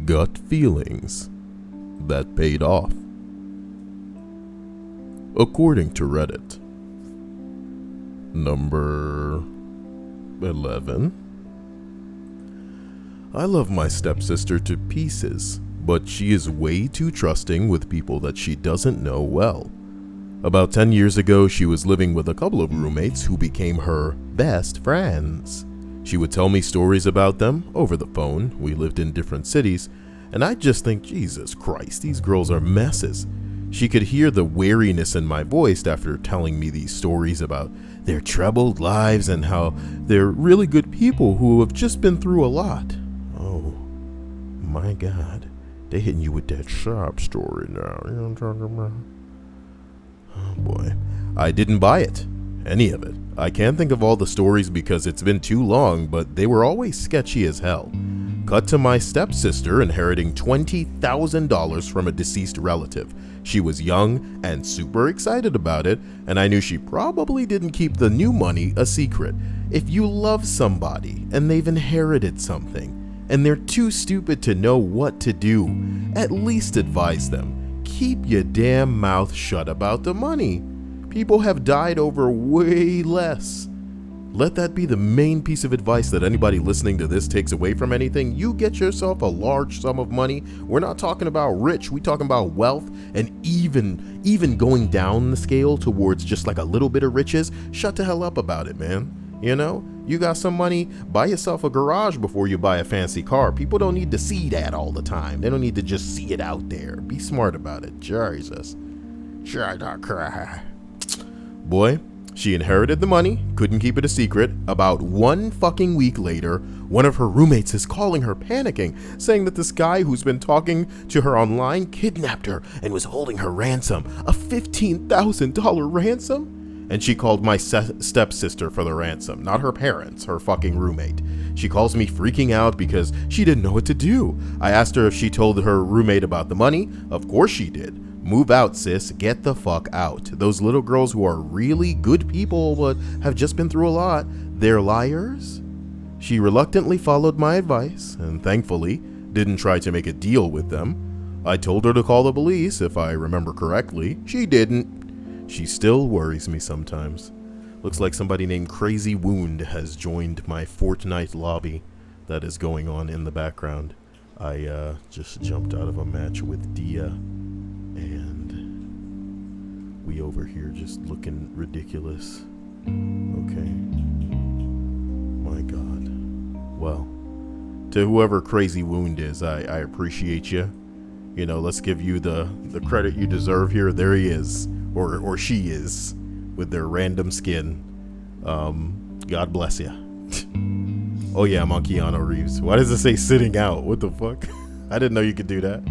Gut feelings that paid off. According to Reddit. Number 11. I love my stepsister to pieces, but she is way too trusting with people that she doesn't know well. About 10 years ago, she was living with a couple of roommates who became her best friends. She would tell me stories about them over the phone. We lived in different cities, and I just think, Jesus Christ, these girls are messes. She could hear the wariness in my voice after telling me these stories about their troubled lives and how they're really good people who have just been through a lot. Oh, my God. They're hitting you with that sob story now. You know what I'm talking about? Oh, boy. I didn't buy it. Any of it. I can't think of all the stories because it's been too long, but they were always sketchy as hell. Cut to my stepsister inheriting $20,000 from a deceased relative. She was young and super excited about it, and I knew she probably didn't keep the new money a secret. If you love somebody and they've inherited something, and they're too stupid to know what to do, at least advise them. Keep your damn mouth shut about the money. People have died over way less. Let that be the main piece of advice that anybody listening to this takes away from anything. You get yourself a large sum of money. We're not talking about rich. We're talking about wealth, and even going down the scale towards just like a little bit of riches. Shut the hell up about it, man. You know, you got some money, buy yourself a garage before you buy a fancy car. People don't need to see that all the time. They don't need to just see it out there. Be smart about it. Jesus. Boy, she inherited the money, couldn't keep it a secret. About 1 fucking week later, one of her roommates is calling her panicking, saying that this guy who's been talking to her online kidnapped her and was holding her ransom. A $15,000 ransom? And she called my stepsister for the ransom, not her parents, her fucking roommate. She calls me freaking out because she didn't know what to do. I asked her if she told her roommate about the money. Of course she did. Move out, sis. Get the fuck out. Those little girls who are really good people but have just been through a lot, they're liars? She reluctantly followed my advice and thankfully didn't try to make a deal with them. I told her to call the police, if I remember correctly. She didn't. She still worries me sometimes. Looks like somebody named Crazy Wound has joined my Fortnite lobby that is going on in the background. I just jumped out of a match with Dia, and we over here just looking ridiculous. Okay. My God. Well, to whoever Crazy Wound is, I appreciate you. You know, let's give you the credit you deserve here. There he is. Or she is, with their random skin. God bless ya. Oh yeah, I'm on Keanu Reeves. Why does it say sitting out? What the fuck? I didn't know you could do that.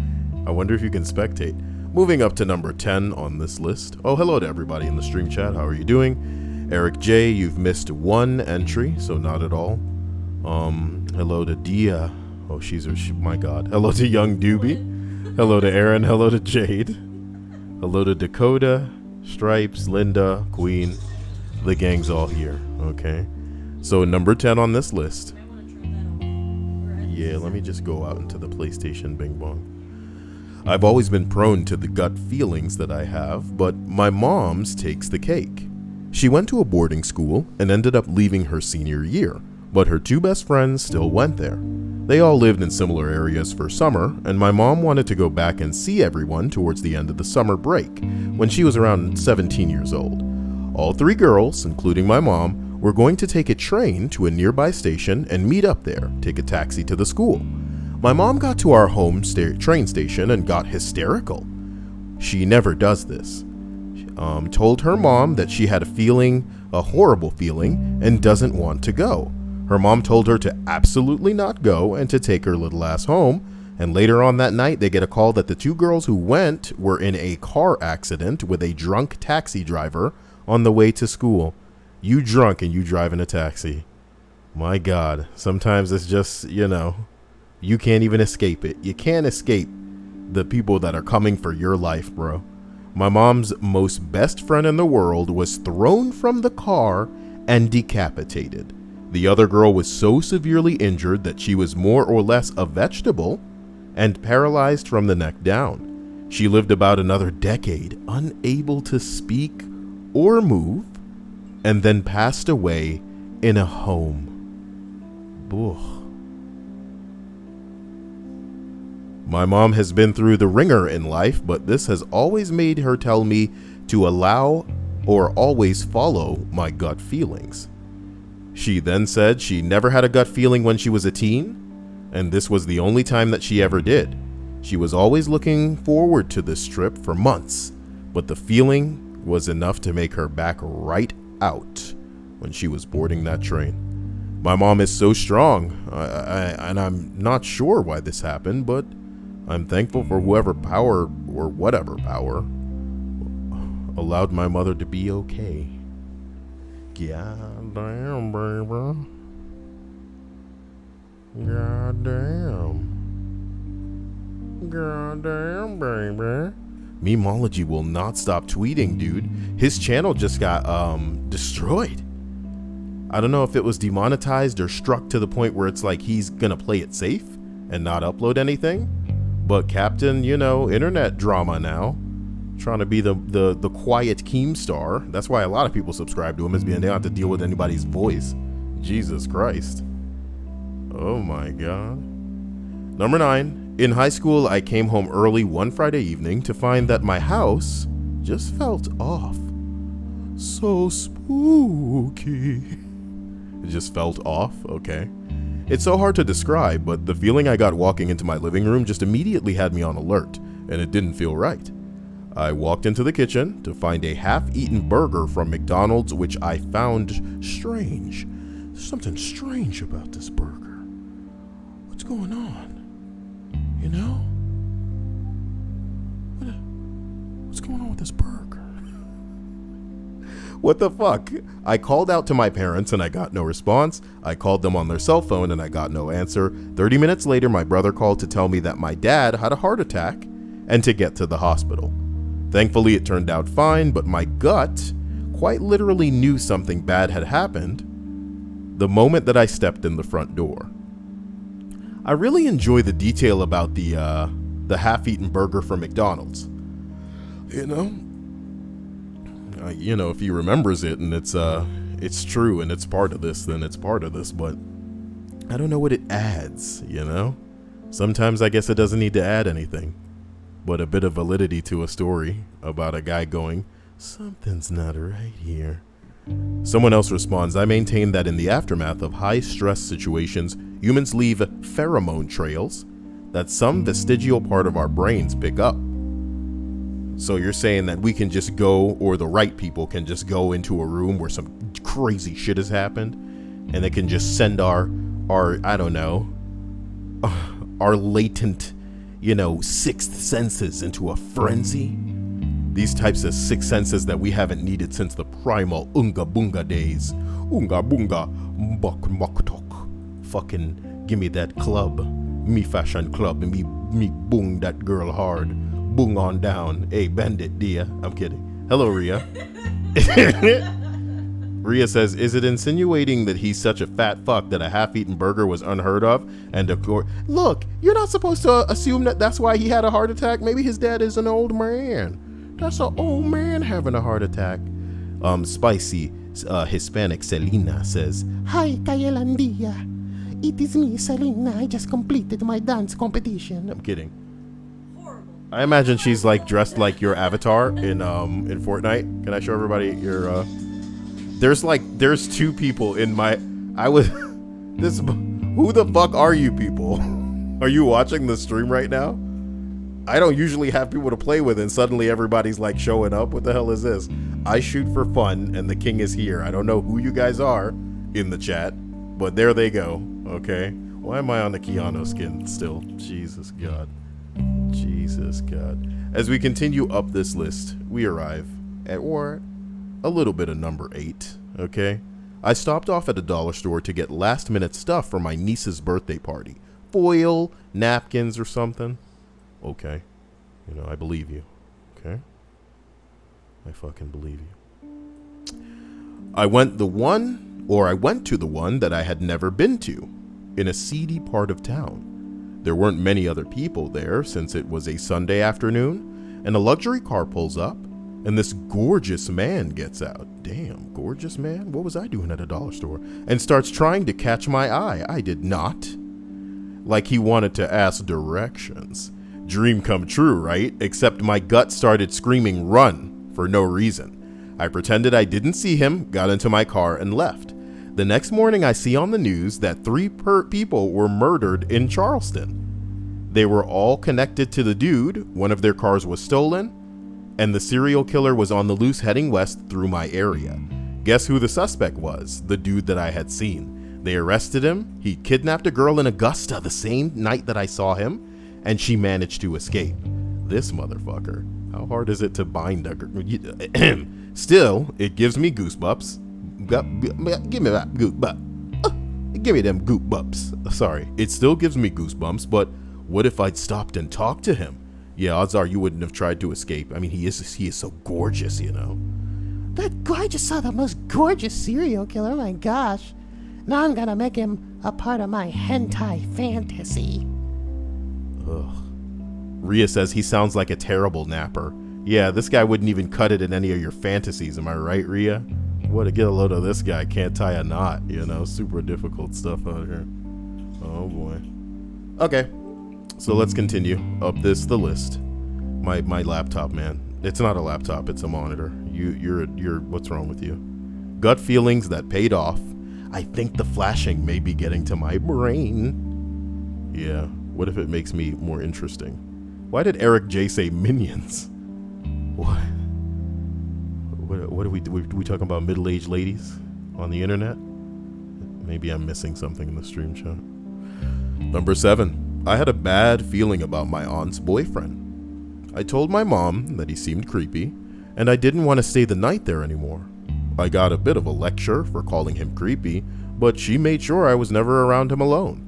I wonder if you can spectate. Moving up to number 10 on this list. Oh, hello to everybody in the stream chat. How are you doing? Eric J, you've missed 1 entry, so not at all. Hello to Dia. Oh, my God. Hello to Young Doobie. Hello to Aaron. Hello to Jade. Hello to Dakota, Stripes, Linda, Queen. The gang's all here, okay? So number 10 on this list. Yeah, let me just go out into the PlayStation Bing Bong. I've always been prone to the gut feelings that I have, but my mom's takes the cake. She went to a boarding school and ended up leaving her senior year, but her 2 best friends still went there. They all lived in similar areas for summer, and my mom wanted to go back and see everyone towards the end of the summer break, when she was around 17 years old. All 3 girls, including my mom, were going to take a train to a nearby station and meet up there, take a taxi to the school. My mom got to our home train station and got hysterical. She never does this. Told her mom that she had a horrible feeling, and doesn't want to go. Her mom told her to absolutely not go and to take her little ass home, and later on that night they get a call that the 2 girls who went were in a car accident with a drunk taxi driver on the way to school. You drunk and you driving a taxi. My God, sometimes it's just, you can't even escape it. You can't escape the people that are coming for your life, bro. My mom's most best friend in the world was thrown from the car and decapitated. The other girl was so severely injured that she was more or less a vegetable, and paralyzed from the neck down. She lived about another decade, unable to speak or move, and then passed away in a home. Ugh. My mom has been through the ringer in life, but this has always made her tell me to allow or always follow my gut feelings. She then said she never had a gut feeling when she was a teen, and this was the only time that she ever did. She was always looking forward to this trip for months, but the feeling was enough to make her back right out when she was boarding that train. My mom is so strong, and I'm not sure why this happened, but I'm thankful for whoever power or whatever power allowed my mother to be okay. God damn, baby. God damn. God damn, baby. Memology will not stop tweeting, dude. His channel just got destroyed. I don't know if it was demonetized or struck to the point where it's like he's gonna play it safe and not upload anything. But Captain, internet drama now, trying to be the quiet Keemstar. That's why a lot of people subscribe to him, is being they don't have to deal with anybody's voice. Jesus Christ. Oh my God. Number 9. In high school, I came home early one Friday evening to find that my house just felt off. So spooky. It just felt off? Okay. It's so hard to describe, but the feeling I got walking into my living room just immediately had me on alert, and it didn't feel right. I walked into the kitchen to find a half-eaten burger from McDonald's, which I found strange. There's something strange about this burger. What's going on? What's going on with this burger? What the fuck? I called out to my parents and I got no response. I called them on their cell phone and I got no answer. 30 minutes later, my brother called to tell me that my dad had a heart attack and to get to the hospital. Thankfully, it turned out fine, but my gut quite literally knew something bad had happened the moment that I stepped in the front door. I really enjoy the detail about the half-eaten burger from McDonald's. If he remembers it and it's true and it's part of this, then it's part of this, but I don't know what it adds, Sometimes I guess it doesn't need to add anything, but a bit of validity to a story about a guy going, something's not right here. Someone else responds, I maintain that in the aftermath of high-stress situations, humans leave pheromone trails that some vestigial part of our brains pick up. So you're saying that we can just go, or the right people can just go into a room where some crazy shit has happened, and they can just send our I don't know, our latent, sixth senses into a frenzy? These types of sixth senses that we haven't needed since the primal Unga Bunga days. Unga Bunga, Mbok Moktok. Fucking give me that club, me fashion club, and me boong that girl hard. Boong on down. Hey, bend it, dear. I'm kidding. Hello, Rhea. Rhea says, is it insinuating that he's such a fat fuck that a half-eaten burger was unheard of? And of course, look, you're not supposed to assume that that's why he had a heart attack. Maybe his dad is an old man. That's an old man having a heart attack. Spicy Hispanic Selena says, hi, Cyael and Dia. It is me, Selena. I just completed my dance competition. I'm kidding. I imagine she's like dressed like your avatar in Fortnite. Can I show everybody your there's two people in my who the fuck are you people? Are you watching the stream right now? I don't usually have people to play with and suddenly everybody's like showing up. What the hell is this? I shoot for fun and the king is here. I don't know who you guys are in the chat, but there they go. Okay. Why am I on the Keanu skin still? Jesus God. Jesus God. As we continue up this list, we arrive at a little bit of number 8, okay? I stopped off at a dollar store to get last minute stuff for my niece's birthday party. Foil, napkins or something. Okay. I believe you. Okay? I fucking believe you. I went to the one that I had never been to in a seedy part of town. There weren't many other people there since it was a Sunday afternoon, and a luxury car pulls up, and this gorgeous man gets out. Damn, gorgeous man? What was I doing at a dollar store? And starts trying to catch my eye. I did not. Like he wanted to ask directions. Dream come true, right? Except my gut started screaming run for no reason. I pretended I didn't see him, got into my car, and left. The next morning I see on the news that 3 people were murdered in Charleston. They were all connected to the dude. One of their cars was stolen, and the serial killer was on the loose heading west through my area. Guess who the suspect was? The dude that I had seen. They arrested him. He kidnapped a girl in Augusta the same night that I saw him, and she managed to escape. This motherfucker. How hard is it to bind a girl? Still, it gives me goosebumps. Give me that goosebump. Give me them goosebumps. Sorry. It still gives me goosebumps, but what if I'd stopped and talked to him? Yeah, odds are you wouldn't have tried to escape. I mean, he is so gorgeous, you know. I just saw the most gorgeous serial killer. Oh my gosh. Now I'm gonna make him a part of my hentai fantasy. Ugh. Rhea says he sounds like a terrible napper. Yeah, this guy wouldn't even cut it in any of your fantasies. Am I right, Rhea? What, to get a load of this guy, can't tie a knot, you know? Super difficult stuff out here. Oh boy. Okay. So let's continue up the list. My laptop, man. It's not a laptop, it's a monitor. You're what's wrong with you? Gut feelings that paid off. I think the flashing may be getting to my brain. Yeah, what if it makes me more interesting? Why did Eric J say minions? What are we talking about, middle-aged ladies on the internet? Maybe I'm missing something in the stream chat. Number 7. I had a bad feeling about my aunt's boyfriend. I told my mom that he seemed creepy, and I didn't want to stay the night there anymore. I got a bit of a lecture for calling him creepy, but she made sure I was never around him alone.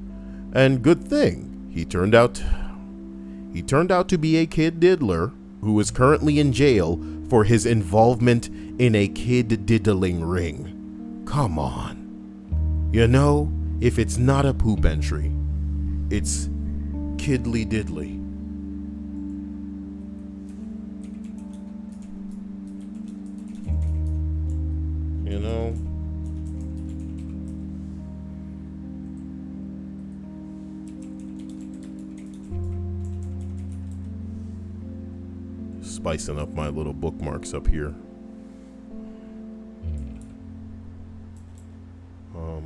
And good thing, he turned out to be a kid diddler who is currently in jail for his involvement in a kid diddling ring. Come on. You know, if it's not a poop entry, it's kiddly diddly. You know? Spicing up my little bookmarks up here.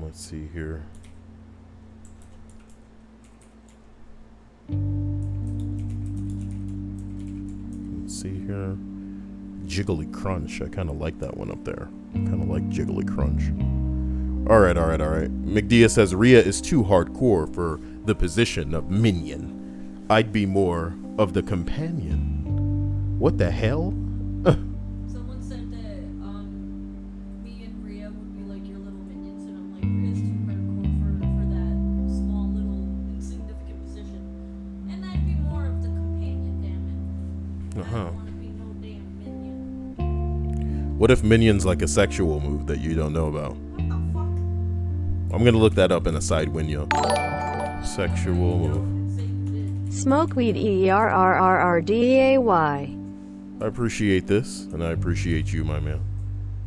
Let's see here. Let's see here. Jiggly Crunch. I kind of like that one up there. Kind of like Jiggly Crunch. All right. McDia says Rhea is too hardcore for the position of minion. I'd be more of the companion. What the hell? Someone said that me and Rhea would be like your little minions, and I'm like, Rhea's too hardcore for that small little insignificant position. And I'd be more of the companion, damn it. I don't want to be no damn minion. What if minion's like a sexual move that you don't know about? What the fuck? I'm gonna look that up in a side window. Sexual move. Smokeweed ERRRRDAY. I appreciate this, and I appreciate you, my man,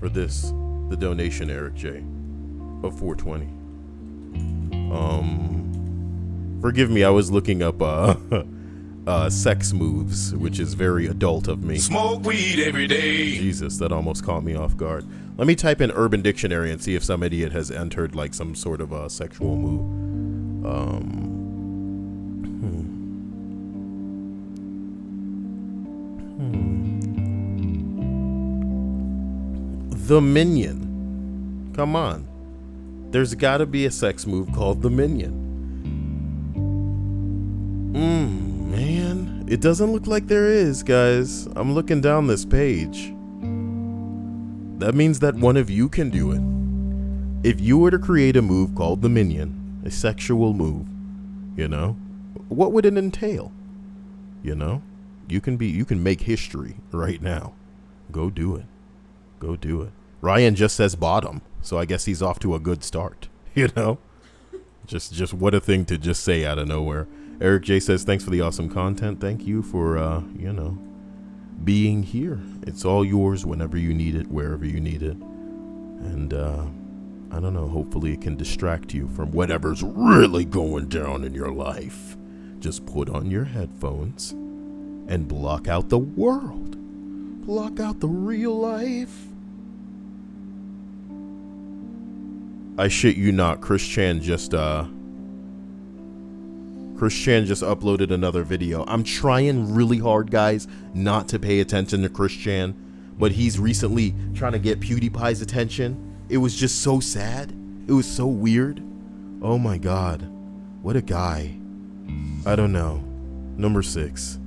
for this, the donation, Eric J, of 420. Forgive me, I was looking up sex moves, which is very adult of me. Smoke weed every day. Jesus, that almost caught me off guard. Let me type in Urban Dictionary and see if some idiot has entered like some sort of a sexual move. The minion. Come on. There's gotta be a sex move called the minion. Man. It doesn't look like there is, guys. I'm looking down this page. That means that one of you can do it. If you were to create a move called the minion, a sexual move, you know, what would it entail? You know? You can make history right now. Go do it. Go do it. Ryan just says bottom, so I guess he's off to a good start. You know? Just what a thing to just say out of nowhere. Eric J says, thanks for the awesome content. Thank you for, being here. It's all yours whenever you need it, wherever you need it. And, I don't know, hopefully it can distract you from whatever's really going down in your life. Just put on your headphones and block out the world. Block out the real life. I shit you not, Chris Chan just uploaded another video. I'm trying really hard, guys, not to pay attention to Chris Chan, but he's recently trying to get PewDiePie's attention. It was just so sad. It was so weird. Oh my God. What a guy. I don't know. Number 6.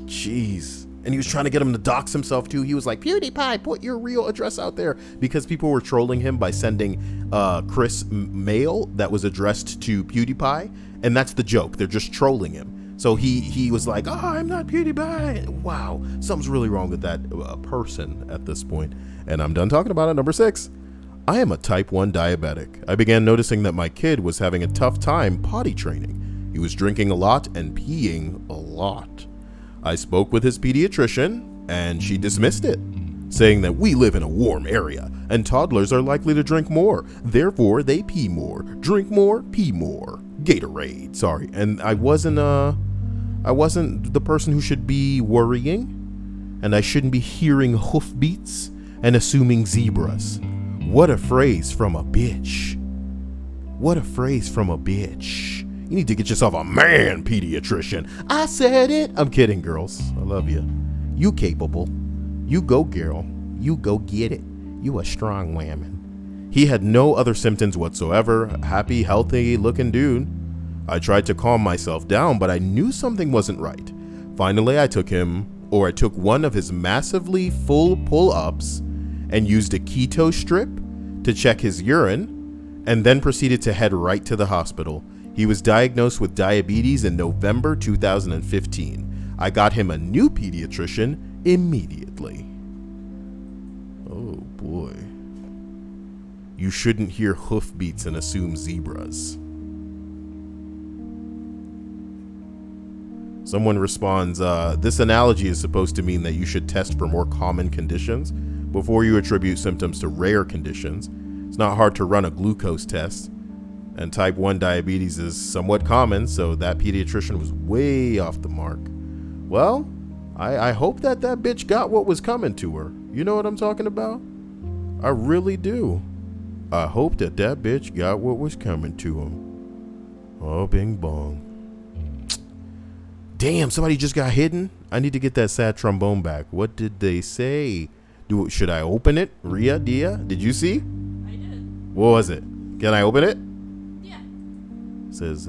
Jeez. And he was trying to get him to dox himself too. He was like, PewDiePie, put your real address out there, because people were trolling him by sending Chris mail that was addressed to PewDiePie. And that's the joke. They're just trolling him. So he was like, oh, I'm not PewDiePie. Wow. Something's really wrong with that person at this point. And I'm done talking about it. Number 6. I am a type 1 diabetic. I began noticing that my kid was having a tough time potty training. He was drinking a lot and peeing a lot. I spoke with his pediatrician, and she dismissed it, saying that we live in a warm area, and toddlers are likely to drink more. Therefore, they pee more. Drink more, pee more. Gatorade, sorry. And I wasn't the person who should be worrying, and I shouldn't be hearing hoofbeats and assuming zebras. What a phrase from a bitch. What a phrase from a bitch. You need to get yourself a man, pediatrician. I said it. I'm kidding, girls. I love you. You capable. You go, girl. You go get it. You a strong woman. He had no other symptoms whatsoever. Happy, healthy looking dude. I tried to calm myself down, but I knew something wasn't right. Finally, I took one of his massively full pull-ups and used a keto strip to check his urine, and then proceeded to head right to the hospital. He was diagnosed with diabetes in November 2015. I got him a new pediatrician immediately. Oh boy. You shouldn't hear hoofbeats and assume zebras. Someone responds, this analogy is supposed to mean that you should test for more common conditions before you attribute symptoms to rare conditions. It's not hard to run a glucose test. And type 1 diabetes is somewhat common, so that pediatrician was way off the mark. Well, I hope that bitch got what was coming to her. You know what I'm talking about? I really do. I hope that bitch got what was coming to him. Oh, bing bong. Damn, somebody just got hidden. I need to get that sad trombone back. What did they say? Should I open it? Ria, Dia, did you see? I did. What was it? Can I open it? Yeah. Says,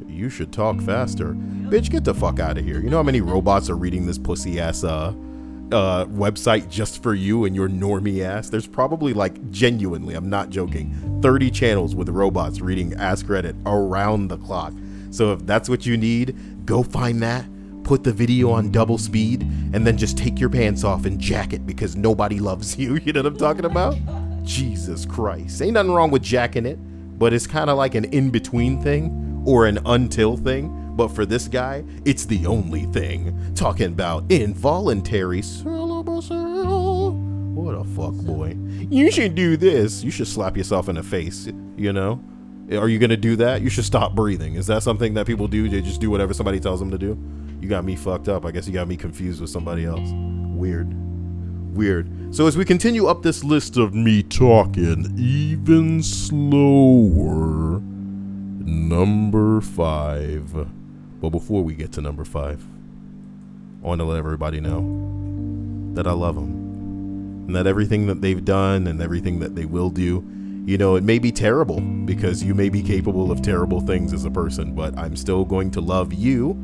you should talk faster. Bitch, get the fuck out of here. You know how many robots are reading this pussy ass website just for you and your normie ass? There's probably, like, genuinely, I'm not joking, 30 channels with robots reading Ask Reddit around the clock. So if that's what you need, go find that, put the video on double speed, and then just take your pants off and jack it because nobody loves you. You know what I'm talking about? Jesus Christ. Ain't nothing wrong with jacking it, but it's kind of like an in-between thing or an until thing. But for this guy, it's the only thing. Talking about involuntary celibacy. What a fuck boy. You should do this. You should slap yourself in the face, you know? Are you going to do that? You should stop breathing. Is that something that people do? They just do whatever somebody tells them to do? You got me fucked up. I guess you got me confused with somebody else. Weird. So as we continue up this list of me talking even slower, number 5. But before we get to number 5, I want to let everybody know that I love them. And that everything that they've done and everything that they will do, you know, it may be terrible because you may be capable of terrible things as a person, but I'm still going to love you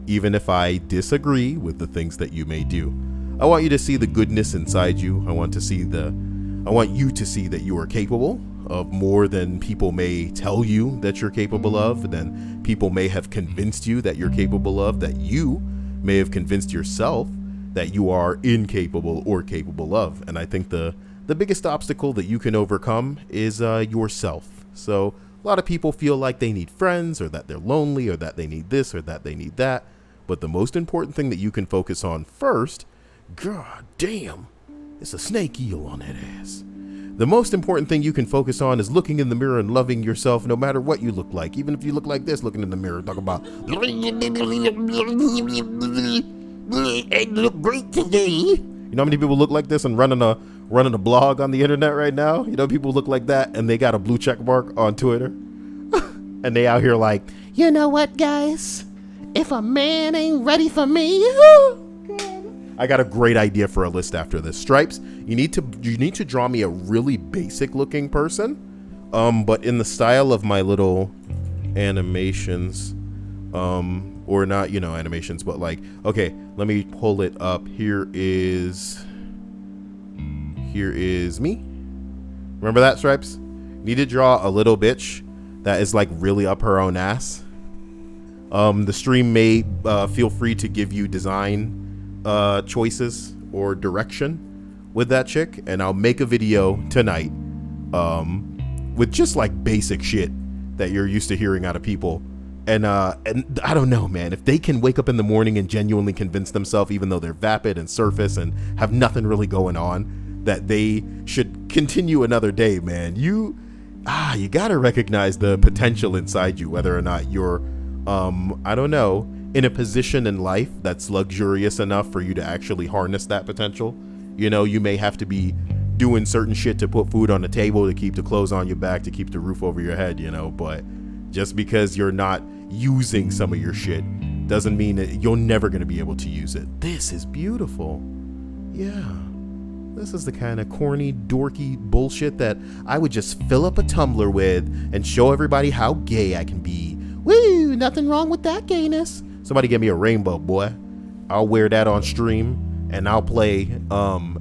even if I disagree with the things that you may do. I want you to see the goodness inside you. I want you to see that you are capable of more than people may tell you that you're capable of, than people may have convinced you that you're capable of, that you may have convinced yourself that you are incapable or capable of. And I think the biggest obstacle that you can overcome is yourself. So A lot of people feel like they need friends, or that they're lonely, or that they need this, or that they need that. But the most important thing that you can focus on first, god damn, it's a snake eel on that ass. The most important thing you can focus on is looking in the mirror and loving yourself no matter what you look like. Even if you look like this, looking in the mirror, talk about, I look great today. You know how many people look like this and running a blog on the internet right now? You know, people look like that and they got a blue check mark on Twitter. And they out here like, You know what, guys? If a man ain't ready for me, I got a great idea for a list after this. Stripes, you need to draw me a really basic looking person, but in the style of my little animations, or not, animations, but like, okay, let me pull it up. Here is me. Remember that, Stripes? Need to draw a little bitch that is like really up her own ass. The stream may feel free to give you design choices or direction with that chick, and I'll make a video tonight with just like basic shit that you're used to hearing out of people. And I don't know, man, if they can wake up in the morning and genuinely convince themselves, even though they're vapid and surface and have nothing really going on, that they should continue another day, man. You gotta recognize the potential inside you, whether or not you're I don't know, in a position in life that's luxurious enough for you to actually harness that potential. You may have to be doing certain shit to put food on the table, to keep the clothes on your back, to keep the roof over your head, but just because you're not using some of your shit doesn't mean that you're never going to be able to use it. This is beautiful. Yeah. This is the kind of corny, dorky bullshit that I would just fill up a tumbler with and show everybody how gay I can be. Woo, nothing wrong with that gayness. Somebody get me a rainbow, boy. I'll wear that on stream and I'll play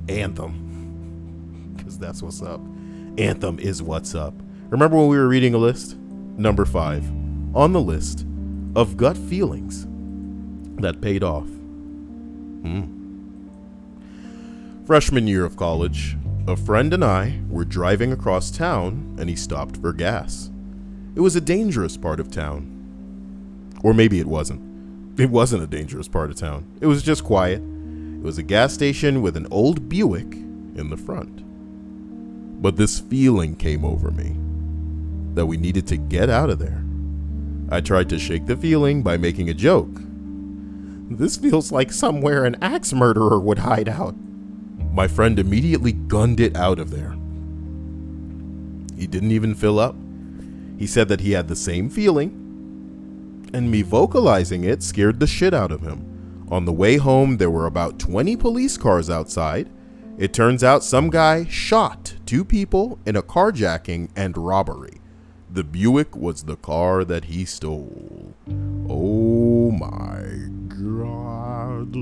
Anthem. Because that's what's up. Anthem is what's up. Remember when we were reading a list? Number 5 on the list of gut feelings that paid off. Freshman year of college, a friend and I were driving across town and he stopped for gas. It was a dangerous part of town. Or maybe it wasn't. It wasn't a dangerous part of town. It was just quiet. It was a gas station with an old Buick in the front. But this feeling came over me that we needed to get out of there. I tried to shake the feeling by making a joke. This feels like somewhere an axe murderer would hide out. My friend immediately gunned it out of there. He didn't even fill up. He said that he had the same feeling, and me vocalizing it scared the shit out of him. On the way home, there were about 20 police cars outside. It turns out some guy shot 2 people in a carjacking and robbery. The Buick was the car that he stole. Oh my God.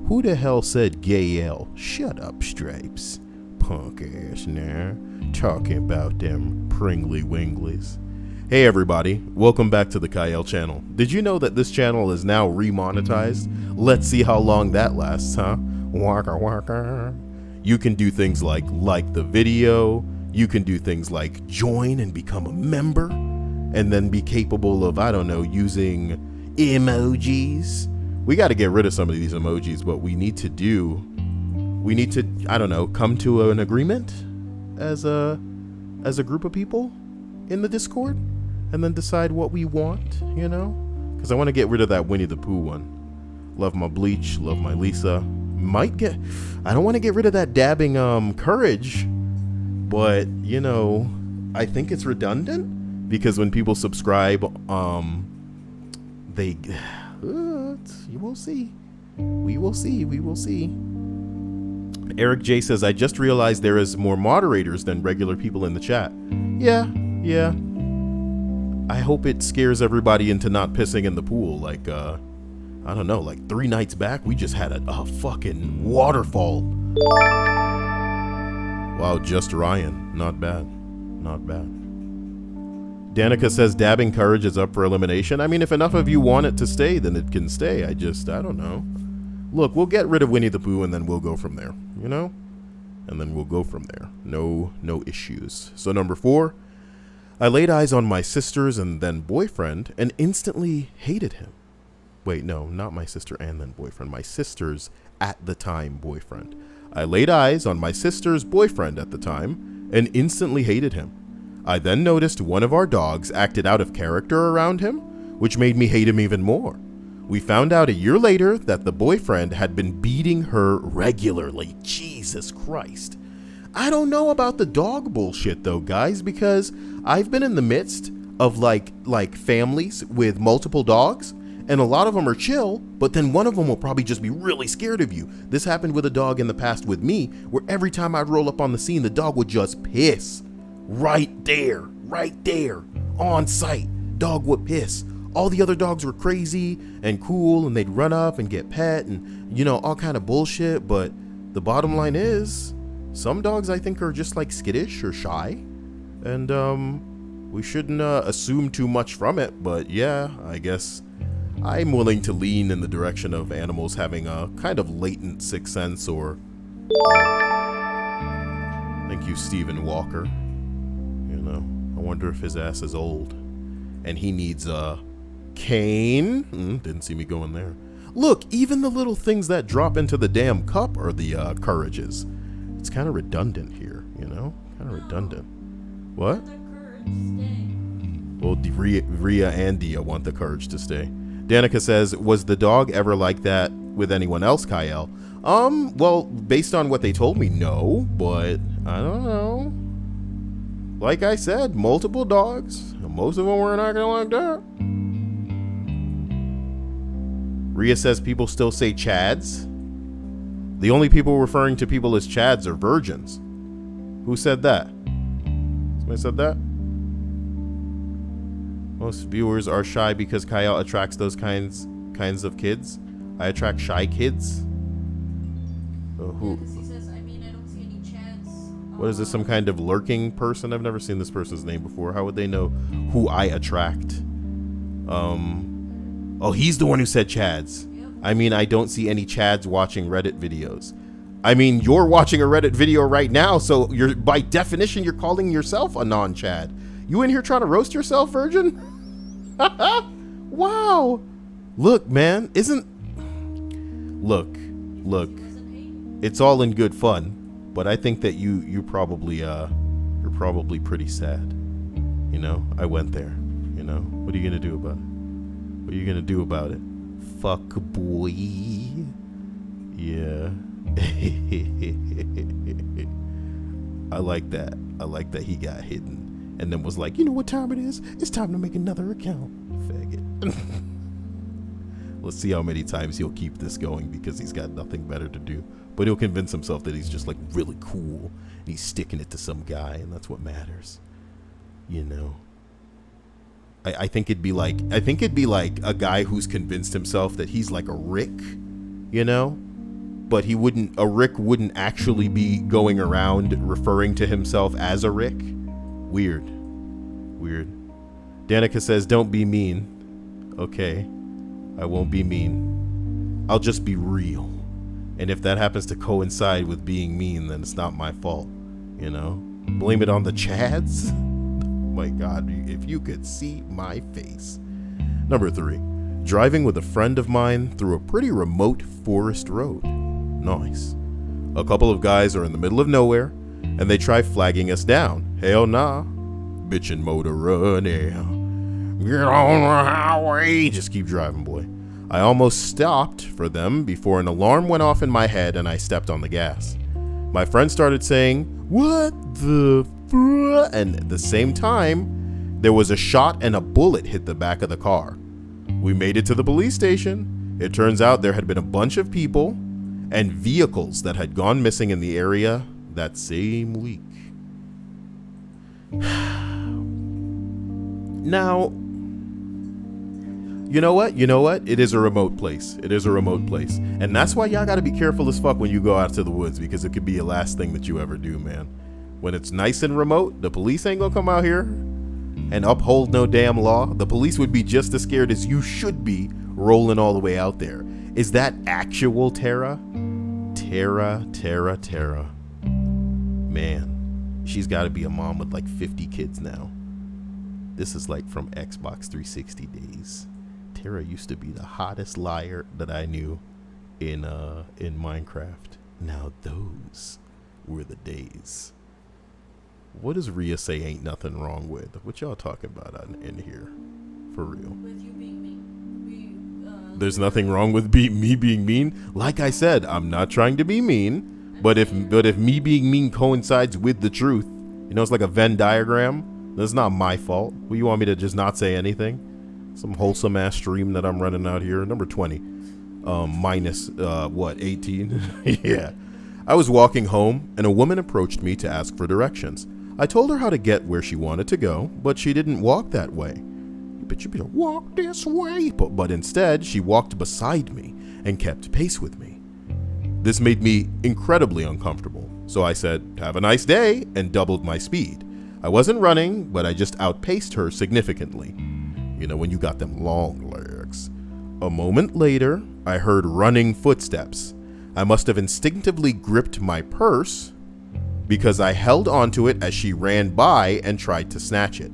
Who the hell said Cyael? Shut up, Stripes. Punk ass now. Talking about them pringly winglies. Hey everybody, welcome back to the Cyael channel. Did you know that this channel is now remonetized? Let's see how long that lasts, huh? Waka waka. You can do things like the video. You can do things like join and become a member. And then be capable of, I don't know, using emojis. We got to get rid of some of these emojis, but we need to, I don't know, come to an agreement as a group of people in the Discord and then decide what we want, because I want to get rid of that Winnie the Pooh one. Love my Bleach, love my Lisa. I don't want to get rid of that dabbing courage, but I think it's redundant because when people subscribe, we will see. Eric J says, I just realized there is more moderators than regular people in the chat. Yeah. I hope it scares everybody into not pissing in the pool. Like, I don't know, like 3 nights back, we just had a fucking waterfall. Wow, just Ryan. Not bad. Danica says dabbing courage is up for elimination. I mean, if enough of you want it to stay, then it can stay. I don't know. Look, we'll get rid of Winnie the Pooh and then we'll go from there, you know? And then we'll go from there. No issues. So number 4, I laid eyes on my sister's and then boyfriend and instantly hated him. Wait, no, not my sister and then boyfriend. My sister's at the time boyfriend. I laid eyes on my sister's boyfriend at the time and instantly hated him. I then noticed one of our dogs acted out of character around him, which made me hate him even more. We found out a year later that the boyfriend had been beating her regularly. Jesus Christ. I don't know about the dog bullshit though, guys, because I've been in the midst of like families with multiple dogs, and a lot of them are chill, but then one of them will probably just be really scared of you. This happened with a dog in the past with me, where every time I'd roll up on the scene, the dog would just piss. Right there, on sight, dog would piss. All the other dogs were crazy and cool, and they'd run up and get pet and, you know, all kind of bullshit. But the bottom line is, some dogs I think are just like skittish or shy, and we shouldn't assume too much from it. But yeah, I guess I'm willing to lean in the direction of animals having a kind of latent sixth sense, or thank you, Stephen Walker. You know, I wonder if his ass is old and he needs a cane. Didn't see me going there. Look, even the little things that drop into the damn cup are the courages. It's kind of redundant here, you know? Kind of redundant. What? The courage to stay. Well, Rhea and Dia want the courage to stay. Danica says, was the dog ever like that with anyone else, Cyael? Well, based on what they told me, no, but I don't know. Like I said, multiple dogs. Most of them weren't acting like that. Rhea says people still say chads. The only people referring to people as chads are virgins. Who said that? Somebody said that? Most viewers are shy because Cyael attracts those kinds of kids. I attract shy kids. Who? Because he says, I mean, I don't see any chads. What is this? Some kind of lurking person? I've never seen this person's name before. How would they know who I attract? Oh, he's the one who said chads. Yep. I mean, I don't see any chads watching Reddit videos. I mean, you're watching a Reddit video right now, so you're, by definition, you're calling yourself a non-chad. You in here trying to roast yourself, virgin? Wow. Look, man, look. It's all in good fun, but I think that you're probably pretty sad. You know, I went there. You know, what are you gonna do about it? What are you gonna do about it? Fuck boy. Yeah. I like that. I like that he got hidden and then was like, you know what time it is? It's time to make another account. Faggot. Let's see how many times he'll keep this going because he's got nothing better to do. But he'll convince himself that he's just like really cool and he's sticking it to some guy, and that's what matters. You know. I think it'd be like a guy who's convinced himself that he's like a Rick, you know? But a Rick wouldn't actually be going around referring to himself as a Rick. Weird. Danica says, don't be mean. Okay, I won't be mean. I'll just be real. And if that happens to coincide with being mean, then it's not my fault, you know? Blame it on the chads? My God, if you could see my face. Number 3, driving with a friend of mine through a pretty remote forest road. Nice. A couple of guys are in the middle of nowhere, and they try flagging us down. Hell nah. Bitchin' motor running. Get on the highway. Just keep driving, boy. I almost stopped for them before an alarm went off in my head and I stepped on the gas. My friend started saying, what the f-? And at the same time, there was a shot and a bullet hit the back of the car. We made it to the police station. It turns out there had been a bunch of people and vehicles that had gone missing in the area that same week. Now, you know what? It is a remote place. And that's why y'all gotta be careful as fuck when you go out to the woods, because it could be the last thing that you ever do, man. When it's nice and remote, the police ain't gonna come out here and uphold no damn law. The police would be just as scared as you should be rolling all the way out there. Is that actual Tara? Tara. Man, she's got to be a mom with like 50 kids now. This is like from Xbox 360 days. Tara used to be the hottest liar that I knew in Minecraft. Now those were the days. What does Rhea say ain't nothing wrong with? What y'all talking about in here? For real. With you being mean. There's nothing wrong with me being mean. Like I said, I'm not trying to be mean. But if me being mean coincides with the truth, you know, it's like a Venn diagram. That's not my fault. Well, you want me to just not say anything? Some wholesome ass stream that I'm running out here. Number 20. Minus, 18? Yeah. I was walking home and a woman approached me to ask for directions. I told her how to get where she wanted to go, but she didn't walk that way. But you better walk this way. But instead, she walked beside me and kept pace with me. This made me incredibly uncomfortable. So I said, "Have a nice day," and doubled my speed. I wasn't running, but I just outpaced her significantly. You know, when you got them long legs. A moment later, I heard running footsteps. I must have instinctively gripped my purse because I held onto it as she ran by and tried to snatch it.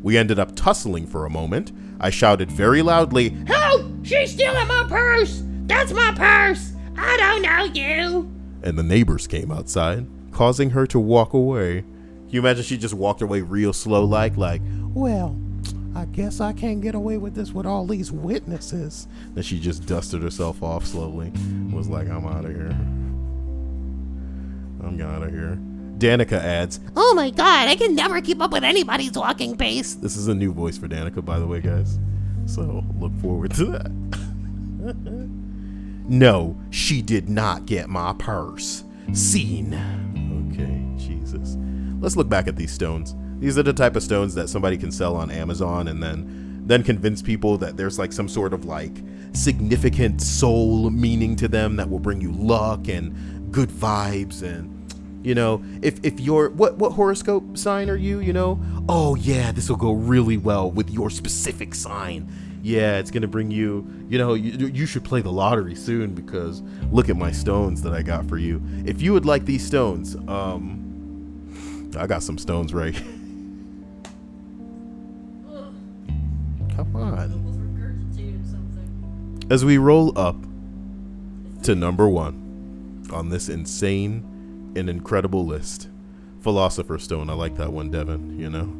We ended up tussling for a moment. I shouted very loudly, Help! She's stealing my purse! That's my purse! I don't know you! And the neighbors came outside, causing her to walk away. Can you imagine she just walked away real slow like, well, I guess I can't get away with this with all these witnesses. Then she just dusted herself off slowly. Was like, I'm out of here. I'm out of here. Danica adds, Oh my god, I can never keep up with anybody's walking pace. This is a new voice for Danica, by the way, guys. So look forward to that. No, she did not get my purse. Scene. Okay, Jesus. Let's look back at these stones. These are the type of stones that somebody can sell on Amazon and then convince people that there's like some sort of like significant soul meaning to them that will bring you luck and good vibes. And you know, if you're what horoscope sign are you, you know? Oh yeah, this will go really well with your specific sign. Yeah, it's gonna bring you, you know, you should play the lottery soon because look at my stones that I got for you. If you would like these stones, I got some stones right. Come on. Almost regurgitated something. As we roll up to number 1 on this insane and incredible list, Philosopher's Stone. I like that one, Devin. You know.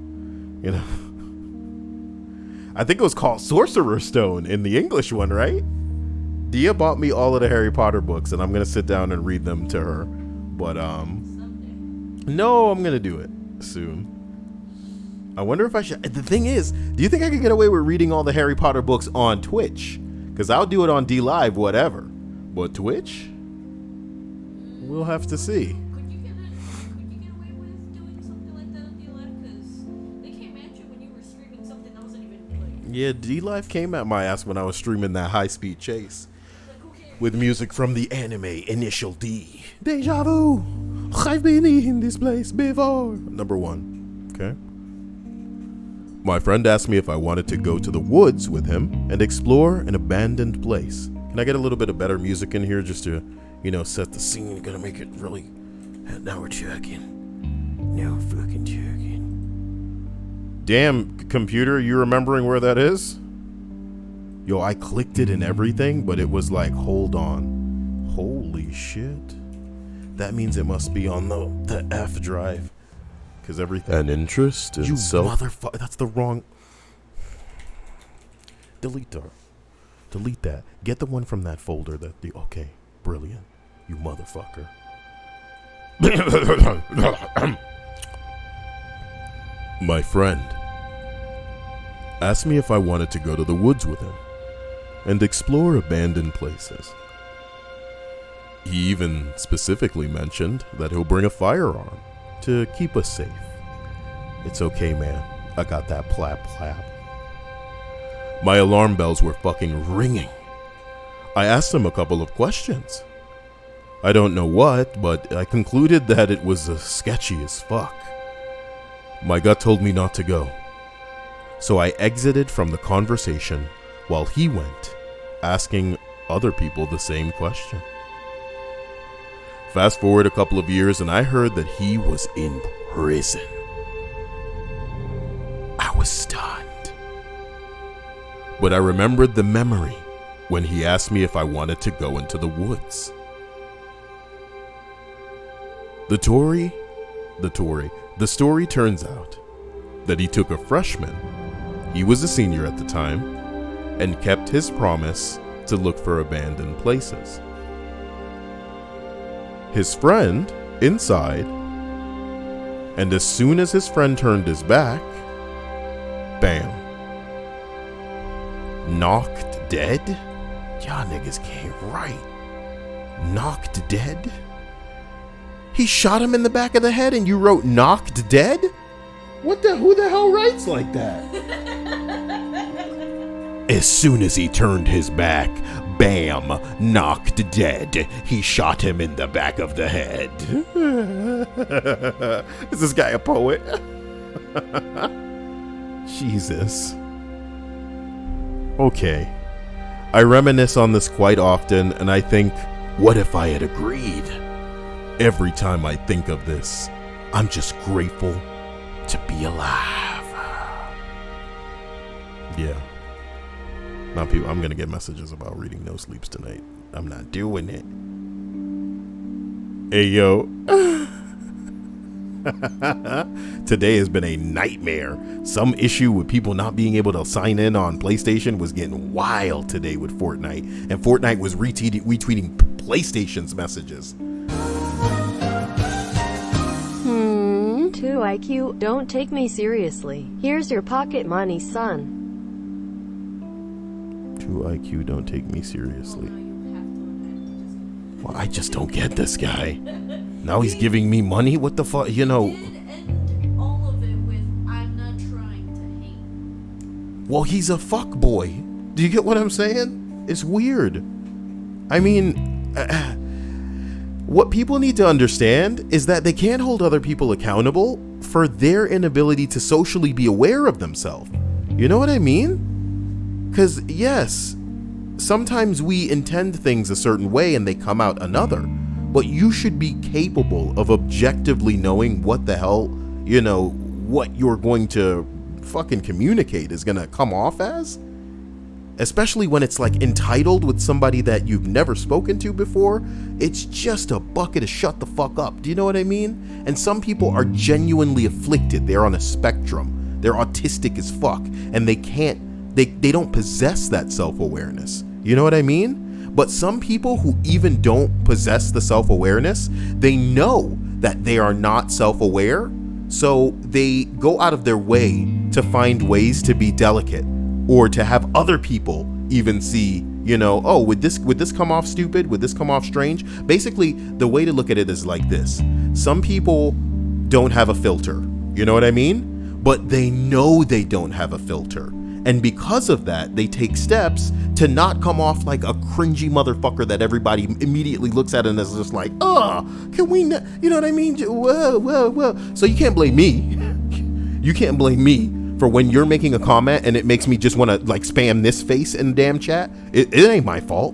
I think it was called Sorcerer's Stone in the English one, right? Dia bought me all of the Harry Potter books, and I'm gonna sit down and read them to her. But Someday. no, I'm gonna do it soon. I wonder if I should. The thing is, do you think I could get away with reading all the Harry Potter books on Twitch? Because I'll do it on D Live, whatever. But Twitch, we'll have to see. Could you get away with doing something like that on D-Live? Because they came at you when you were streaming something that wasn't even like. Yeah, D Live came at my ass when I was streaming that high speed chase Like, who cares? with music from the anime Initial D. Deja vu. I've been in this place before. Number 1. Okay. My friend asked me if I wanted to go to the woods with him and explore an abandoned place. Can I get a little bit of better music in here just to, you know, set the scene? Gonna make it really. Now we're chugging. No fucking chugging. Damn, computer, you remembering where that is? Yo, I clicked it and everything, but it was like, hold on. Holy shit. That means it must be on the F drive. Because everything. An interest in motherfucker. That's the wrong. Delete that. Get the one from that folder. Okay, brilliant. You motherfucker. My friend asked me if I wanted to go to the woods with him and explore abandoned places. He even specifically mentioned that he'll bring a firearm to keep us safe. It's okay, man. I got that plap. My alarm bells were fucking ringing. I asked him a couple of questions. I don't know what, but I concluded that it was sketchy as fuck. My gut told me not to go. So I exited from the conversation while he went, asking other people the same question. Fast forward a couple of years and I heard that he was in prison. I was stunned. But I remembered the memory when he asked me if I wanted to go into the woods. The story turns out that he took a freshman, he was a senior at the time, and kept his promise to look for abandoned places. His friend inside, and as soon as his friend turned his back, bam, knocked dead? Y'all niggas can't write. Knocked dead? He shot him in the back of the head and you wrote knocked dead? Who the hell writes like that? As soon as he turned his back, bam, knocked dead. He shot him in the back of the head. Is this guy a poet? Jesus. Okay. I reminisce on this quite often and I think, what if I had agreed? Every time I think of this, I'm just grateful to be alive. Yeah. Now people, I'm gonna get messages about reading No Sleeps tonight. I'm not doing it. Hey yo. Today has been a nightmare. Some issue with people not being able to sign in on PlayStation was getting wild today with Fortnite. And Fortnite was retweeting PlayStation's messages. 2 IQ, don't take me seriously. Here's your pocket money, son. 2 IQ, don't take me seriously. Oh, no, you have to. Well, I just don't get this guy. Now he's giving me money? What the fuck? You know. He did end all of it with, I'm not trying to hate. Well, he's a fuck boy. Do you get what I'm saying? It's weird. I mean, what people need to understand is that they can't hold other people accountable for their inability to socially be aware of themselves. You know what I mean? Because, yes, sometimes we intend things a certain way and they come out another. But you should be capable of objectively knowing what the hell, you know, what you're going to fucking communicate is going to come off as. Especially when it's like entitled with somebody that you've never spoken to before. It's just a bucket of shut the fuck up. Do you know what I mean? And some people are genuinely afflicted. They're on a spectrum. They're autistic as fuck. And they don't possess that self-awareness. You know what I mean? But some people who even don't possess the self-awareness, they know that they are not self-aware. So they go out of their way to find ways to be delicate. Or to have other people even see, you know, oh, would this come off stupid? Would this come off strange? Basically, the way to look at it is like this. Some people don't have a filter. You know what I mean? But they know they don't have a filter. And because of that, they take steps to not come off like a cringy motherfucker that everybody immediately looks at and is just like, oh, can we not? You know what I mean? Whoa. So you can't blame me. You can't blame me for when you're making a comment and it makes me just want to like spam this face in the damn chat. It ain't my fault.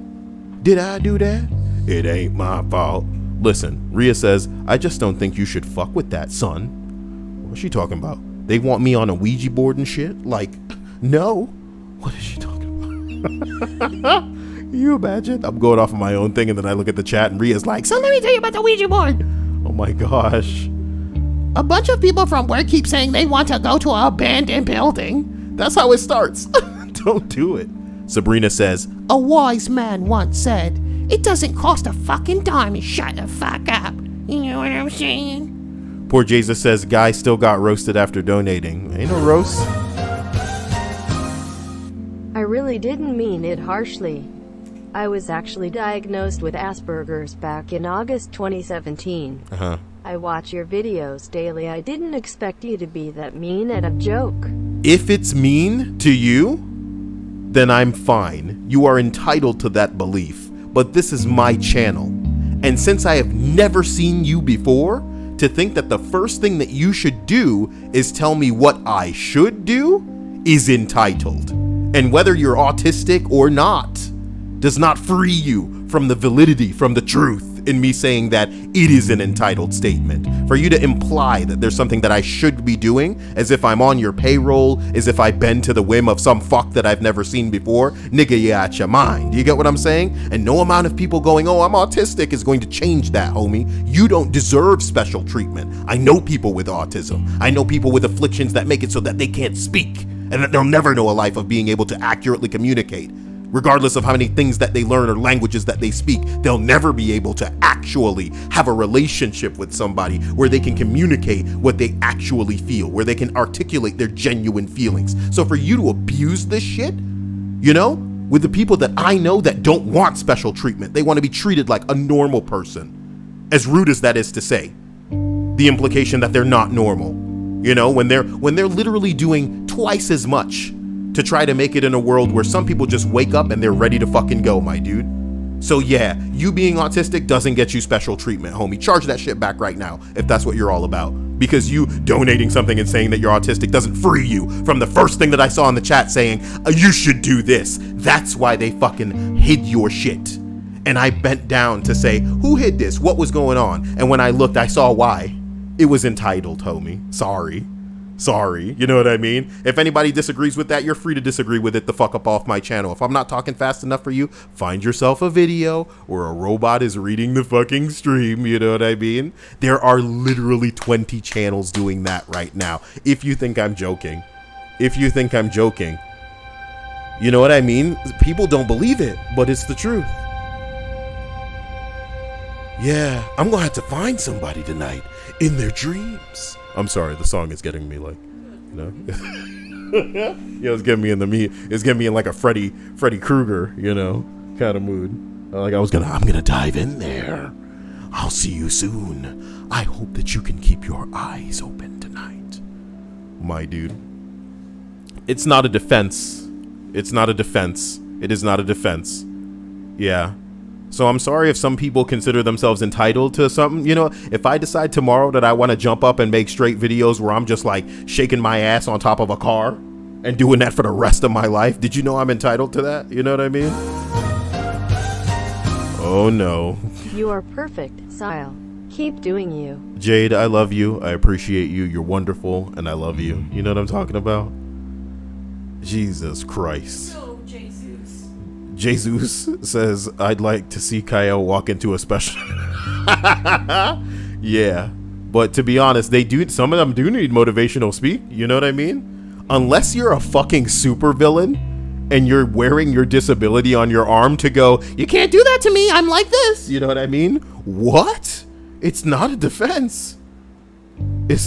Did I do that? It ain't my fault. Listen, Rhea says, I just don't think you should fuck with that, son. What's she talking about? They want me on a Ouija board and shit? Like, no. What is she talking about? You imagine? I'm going off of my own thing and then I look at the chat and Rhea's like, so let me tell you about the Ouija board. Oh my gosh. A bunch of people from work keep saying they want to go to an abandoned building. That's how it starts. Don't do it. Sabrina says, A wise man once said, it doesn't cost a fucking dime to shut the fuck up. You know what I'm saying? Poor Jesus says, guy still got roasted after donating. Ain't no roast. I really didn't mean it harshly. I was actually diagnosed with Asperger's back in August 2017. I watch your videos daily. I didn't expect you to be that mean at a joke. If it's mean to you, then I'm fine. You are entitled to that belief. But this is my channel. And since I have never seen you before, to think that the first thing that you should do is tell me what I should do is entitled. And whether you're autistic or not, does not free you from the validity, from the truth in me saying that it is an entitled statement. For you to imply that there's something that I should be doing, as if I'm on your payroll, as if I bend to the whim of some fuck that I've never seen before, nigga, you out your mind. You get what I'm saying? And no amount of people going, oh, I'm autistic, is going to change that, homie. You don't deserve special treatment. I know people with autism. I know people with afflictions that make it so that they can't speak, and that they'll never know a life of being able to accurately communicate. Regardless of how many things that they learn or languages that they speak, they'll never be able to actually have a relationship with somebody where they can communicate what they actually feel, where they can articulate their genuine feelings. So for you to abuse this shit, you know, with the people that I know that don't want special treatment, they want to be treated like a normal person, as rude as that is to say, the implication that they're not normal, you know, when they're literally doing twice as much to try to make it in a world where some people just wake up and they're ready to fucking go, my dude. So yeah, you being autistic doesn't get you special treatment, homie. Charge that shit back right now if that's what you're all about. Because you donating something and saying that you're autistic doesn't free you from the first thing that I saw in the chat saying, you should do this. That's why they fucking hid your shit. And I bent down to say, who hid this? What was going on? And when I looked, I saw why. It was entitled, homie. Sorry, you know what I mean? If anybody disagrees with that, you're free to disagree with it the fuck up off my channel. If I'm not talking fast enough for you, find yourself a video where a robot is reading the fucking stream, you know what I mean? There are literally 20 channels doing that right now. If you think I'm joking, you know what I mean? People don't believe it, but it's the truth. Yeah, I'm gonna have to find somebody tonight in their dreams. I'm sorry, the song is getting me like, you know, it's getting me in it's getting me in like a Freddy Krueger, you know, kind of mood. Like I'm gonna dive in there. I'll see you soon. I hope that you can keep your eyes open tonight. My dude. It's not a defense. It is not a defense. Yeah. So I'm sorry if some people consider themselves entitled to something. You know, if I decide tomorrow that I want to jump up and make straight videos where I'm just like shaking my ass on top of a car and doing that for the rest of my life, did you know I'm entitled to that? You know what I mean? Oh no. You are perfect, Cyael. Keep doing you. Jade, I love you. I appreciate you. You're wonderful and I love you. You know what I'm talking about? Jesus Christ. So, Jesus says, I'd like to see Cyael walk into a special. Yeah, but to be honest, some of them do need motivational speak. You know what I mean? Unless you're a fucking supervillain and you're wearing your disability on your arm to go, you can't do that to me, I'm like this. You know what I mean? What? It's not a defense. You're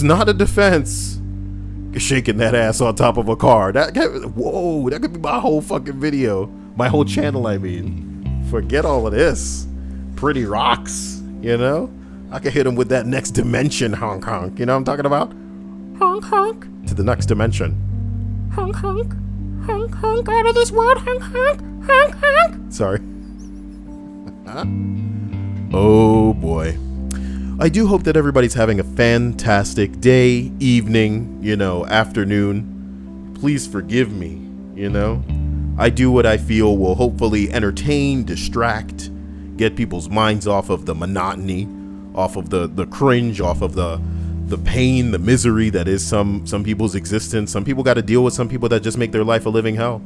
shaking that ass on top of a car. Whoa, that could be my whole fucking video. My whole channel, I mean. Forget all of this. Pretty rocks, you know? I could hit him with that next dimension honk honk. You know what I'm talking about? Honk honk. To the next dimension. Honk honk. Honk honk. Out of this world. Honk honk. Honk honk. Sorry. Oh boy. I do hope that everybody's having a fantastic day, evening, you know, afternoon. Please forgive me, you know? I do what I feel will hopefully entertain, distract, get people's minds off of the monotony, off of the cringe, off of the pain, the misery that is some people's existence. Some people got to deal with some people that just make their life a living hell.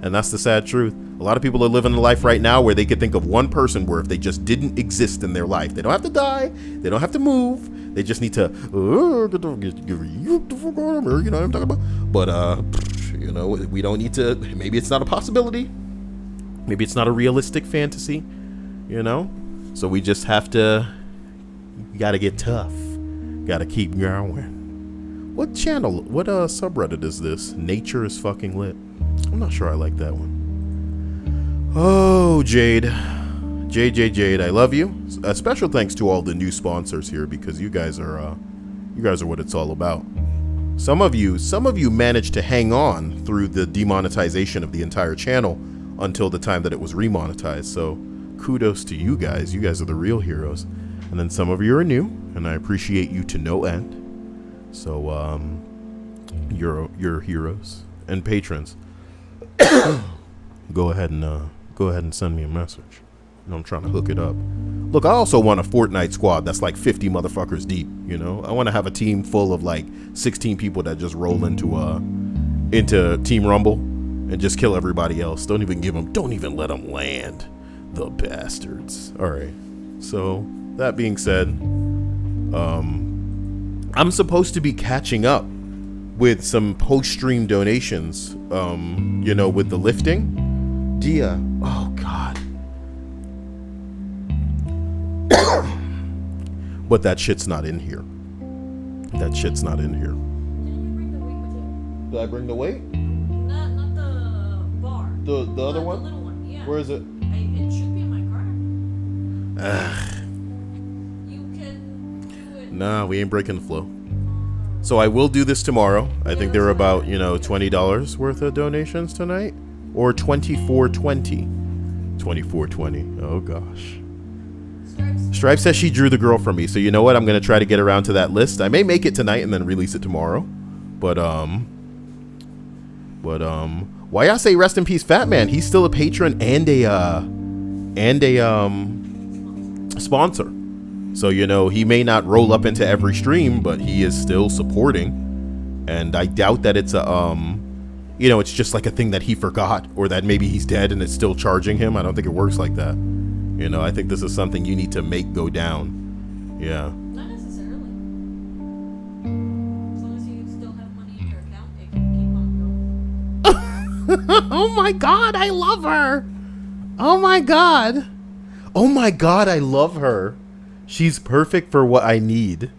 And that's the sad truth. A lot of people are living a life right now where they could think of one person where if they just didn't exist in their life, they don't have to die, they don't have to move, they just need to, you know what I'm talking about? But, you know, we don't need to, maybe it's not a possibility. Maybe it's not a realistic fantasy, you know? So we just have to, gotta get tough. Gotta keep going. What subreddit is this? Nature is fucking lit. I'm not sure I like that one. Oh, Jade, I love you. A special thanks to all the new sponsors here because you guys are what it's all about. Some of you managed to hang on through the demonetization of the entire channel until the time that it was remonetized. So kudos to you guys. You guys are the real heroes. And then some of you are new, and I appreciate you to no end. So you're heroes and patrons. Go ahead and go ahead and send me a message. You know, I'm trying to hook it up. Look, I also want a Fortnite squad that's like 50 motherfuckers deep, you know? I want to have a team full of like 16 people that just roll into Team Rumble and just kill everybody else. Don't even let them land. The bastards. All right. So, that being said, I'm supposed to be catching up with some post-stream donations, you know, with the lifting. Dia, oh God. But that shit's not in here. That shit's not in here. Didn't you bring the weight with you? Did I bring the weight? Not the bar. The other one? The little one, yeah. Where is it? It should be in my car. Ugh. You can do it. Nah, we ain't breaking the flow. So I will do this tomorrow. I think there are about, you know, $20 worth of donations tonight. Or $24.20. $24.20. Oh gosh. Stripe says she drew the girl from me. So you know what? I'm gonna try to get around to that list. I may make it tonight and then release it tomorrow. But why I say rest in peace, Fat Man? He's still a patron and a sponsor. So, you know, he may not roll up into every stream, but he is still supporting. And I doubt that it's a, you know, it's just like a thing that he forgot, or that maybe he's dead and it's still charging him. I don't think it works like that. You know, I think this is something you need to make go down. Yeah. Not necessarily. As long as you still have money in your account, it can keep on going. Oh my God, I love her. Oh my God. Oh my God, I love her. She's perfect for what I need.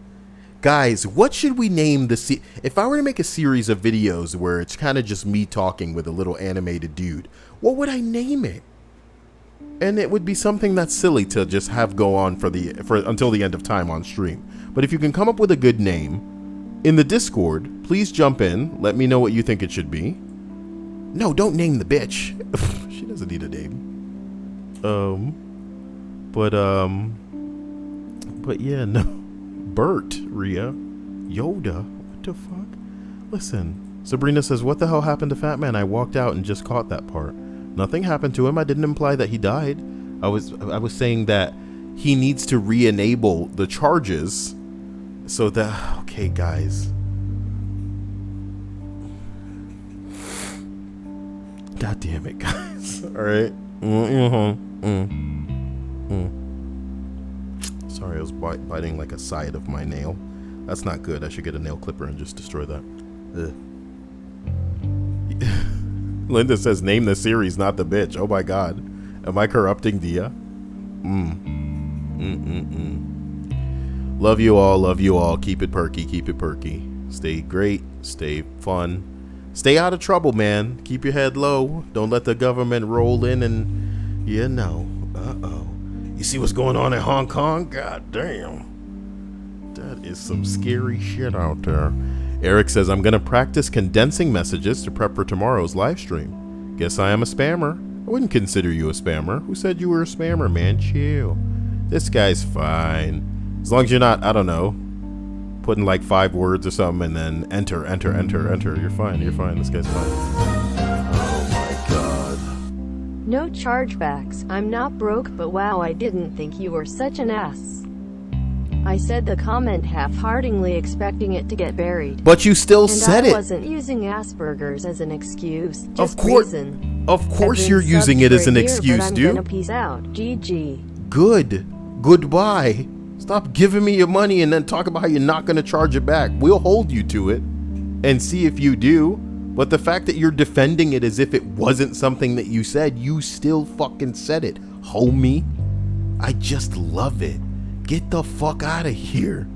Guys, what should we name the if I were to make a series of videos where it's kind of just me talking with a little animated dude, what would I name it? And it would be something that's silly to just have go on for until the end of time on stream. But if you can come up with a good name in the Discord, please jump in. Let me know what you think it should be. No, don't name the bitch. She doesn't need a name. But yeah, no. Bert, Rhea, Yoda, what the fuck? Listen, Sabrina says, what the hell happened to Fat Man? I walked out and just caught that part. Nothing happened to him. I didn't imply that he died. I was saying that he needs to re-enable the charges so that, okay, guys. God damn it, guys. All right. Sorry, I was biting like a side of my nail. That's not good. I should get a nail clipper and just destroy that. Ugh. Linda says, name the series, not the bitch. Oh my God. Am I corrupting Dia? Love you all. Love you all. Keep it perky. Keep it perky. Stay great. Stay fun. Stay out of trouble, man. Keep your head low. Don't let the government roll in and, you know. Uh-oh. You see what's going on in Hong Kong? God damn. That is some scary shit out there. Eric says, I'm going to practice condensing messages to prep for tomorrow's live stream. Guess I am a spammer. I wouldn't consider you a spammer. Who said you were a spammer, man? Chill. This guy's fine. As long as you're not, I don't know, putting like 5 words or something and then enter. You're fine. You're fine. This guy's fine. Oh my God. No chargebacks. I'm not broke, but wow, I didn't think you were such an ass. I said the comment half-heartedly expecting it to get buried. But you still said it. I wasn't using Asperger's as an excuse. Just of course, reason. Of course you're using it as an excuse, dude. I'm gonna peace out. GG. Good. Goodbye. Stop giving me your money and then talk about how you're not going to charge it back. We'll hold you to it and see if you do. But the fact that you're defending it as if it wasn't something that you said, you still fucking said it, homie. I just love it. Get the fuck out of here.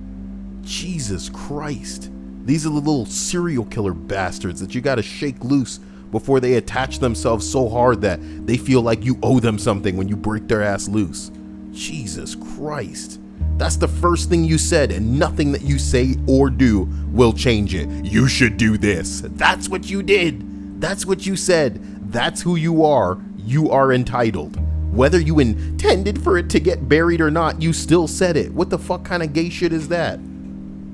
Jesus Christ. These are the little serial killer bastards that you gotta shake loose before they attach themselves so hard that they feel like you owe them something when you break their ass loose. Jesus Christ. That's the first thing you said, and nothing that you say or do will change it. You should do this. That's what you did. That's what you said. That's who you are. You are entitled. Whether you intended for it to get buried or not, you still said it. What the fuck kind of gay shit is that?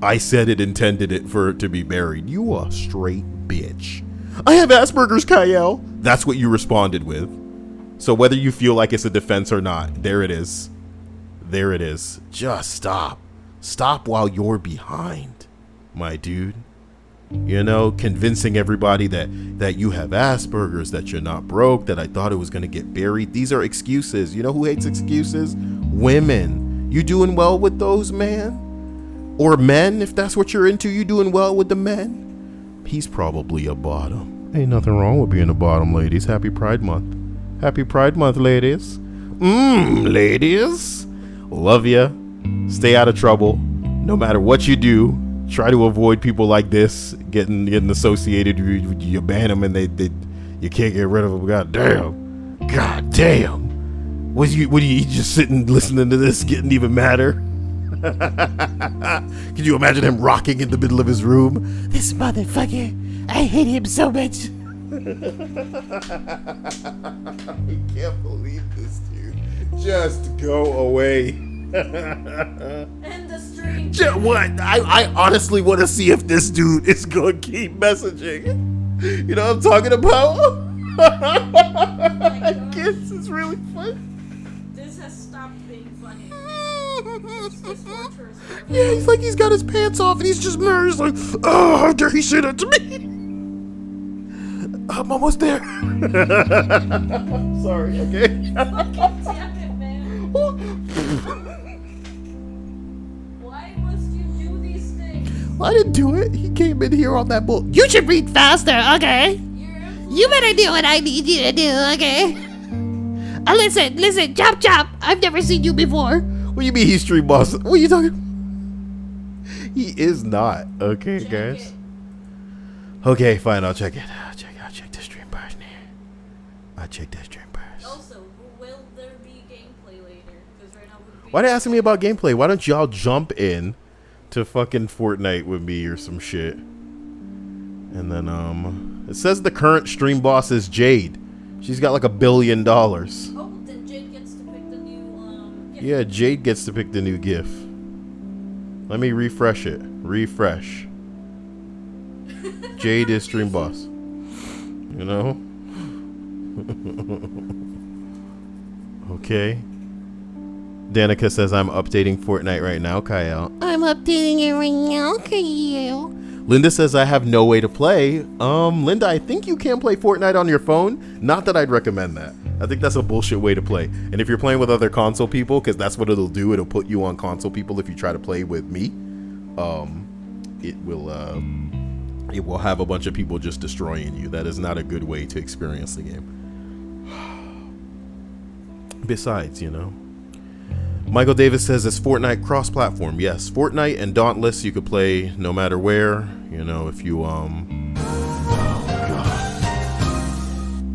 I said it intended it for it to be buried. You a straight bitch. I have Asperger's, Cyael. That's what you responded with. So whether you feel like it's a defense or not, there it is. There it is. Just stop. Stop while you're behind, my dude. You know, convincing everybody that you have Asperger's, that you're not broke, that I thought it was going to get buried. These are excuses. You know who hates excuses? Women. You doing well with those, man? Or men, if that's what you're into, you doing well with the men? He's probably a bottom. Ain't nothing wrong with being a bottom, ladies. Happy Pride Month. Happy Pride Month, ladies. Ladies. Love ya. Stay out of trouble. No matter what you do, try to avoid people like this getting associated. You ban them and you can't get rid of them. God damn. What are you just sitting listening to this getting even madder? Can you imagine him rocking in the middle of his room? This motherfucker, I hate him so much. I can't believe this, dude. Just go away. End the stream. What? I honestly want to see if this dude is going to keep messaging. You know what I'm talking about? I guess it's really funny. This has stopped being funny. It's torturous. Yeah, he's like he's got his pants off and he's just murdered. He's like, oh, how dare he say that to me? I'm almost there. Sorry, okay? Fucking damn it, man. Why must you do these things? I didn't do it. He came in here on that bull. You should read faster, okay? You better do what I need you to do, okay? Listen, chop. I've never seen you before. What do you mean he's stream boss? What are you talking? He is not. Okay, Check guys. it. Okay, fine. I'll check it. I'll check the stream bars near. I'll check that stream bars. Also, will there be gameplay later? Because right now we're Why they asking me about gameplay? Why don't y'all jump in to fucking Fortnite with me or some shit? And then it says the current stream boss is Jade. She's got like $1 billion. Oh, then Jade gets to pick the new gift. Yeah, Jade gets to pick the new GIF. Let me refresh it. Refresh. Jade is stream boss. You know? Okay. Danica says I'm updating Fortnite right now, Cyael. I'm updating it right now, Cyael. Linda says I have no way to play. Linda, I think you can play Fortnite on your phone. Not that I'd recommend that. I think that's a bullshit way to play. And if you're playing with other console people, because that's what it'll do, it'll put you on console people if you try to play with me. It will have a bunch of people just destroying you. That is not a good way to experience the game. Besides, you know. Michael Davis says, is Fortnite cross-platform? Yes, Fortnite and Dauntless you could play no matter where. You know, if you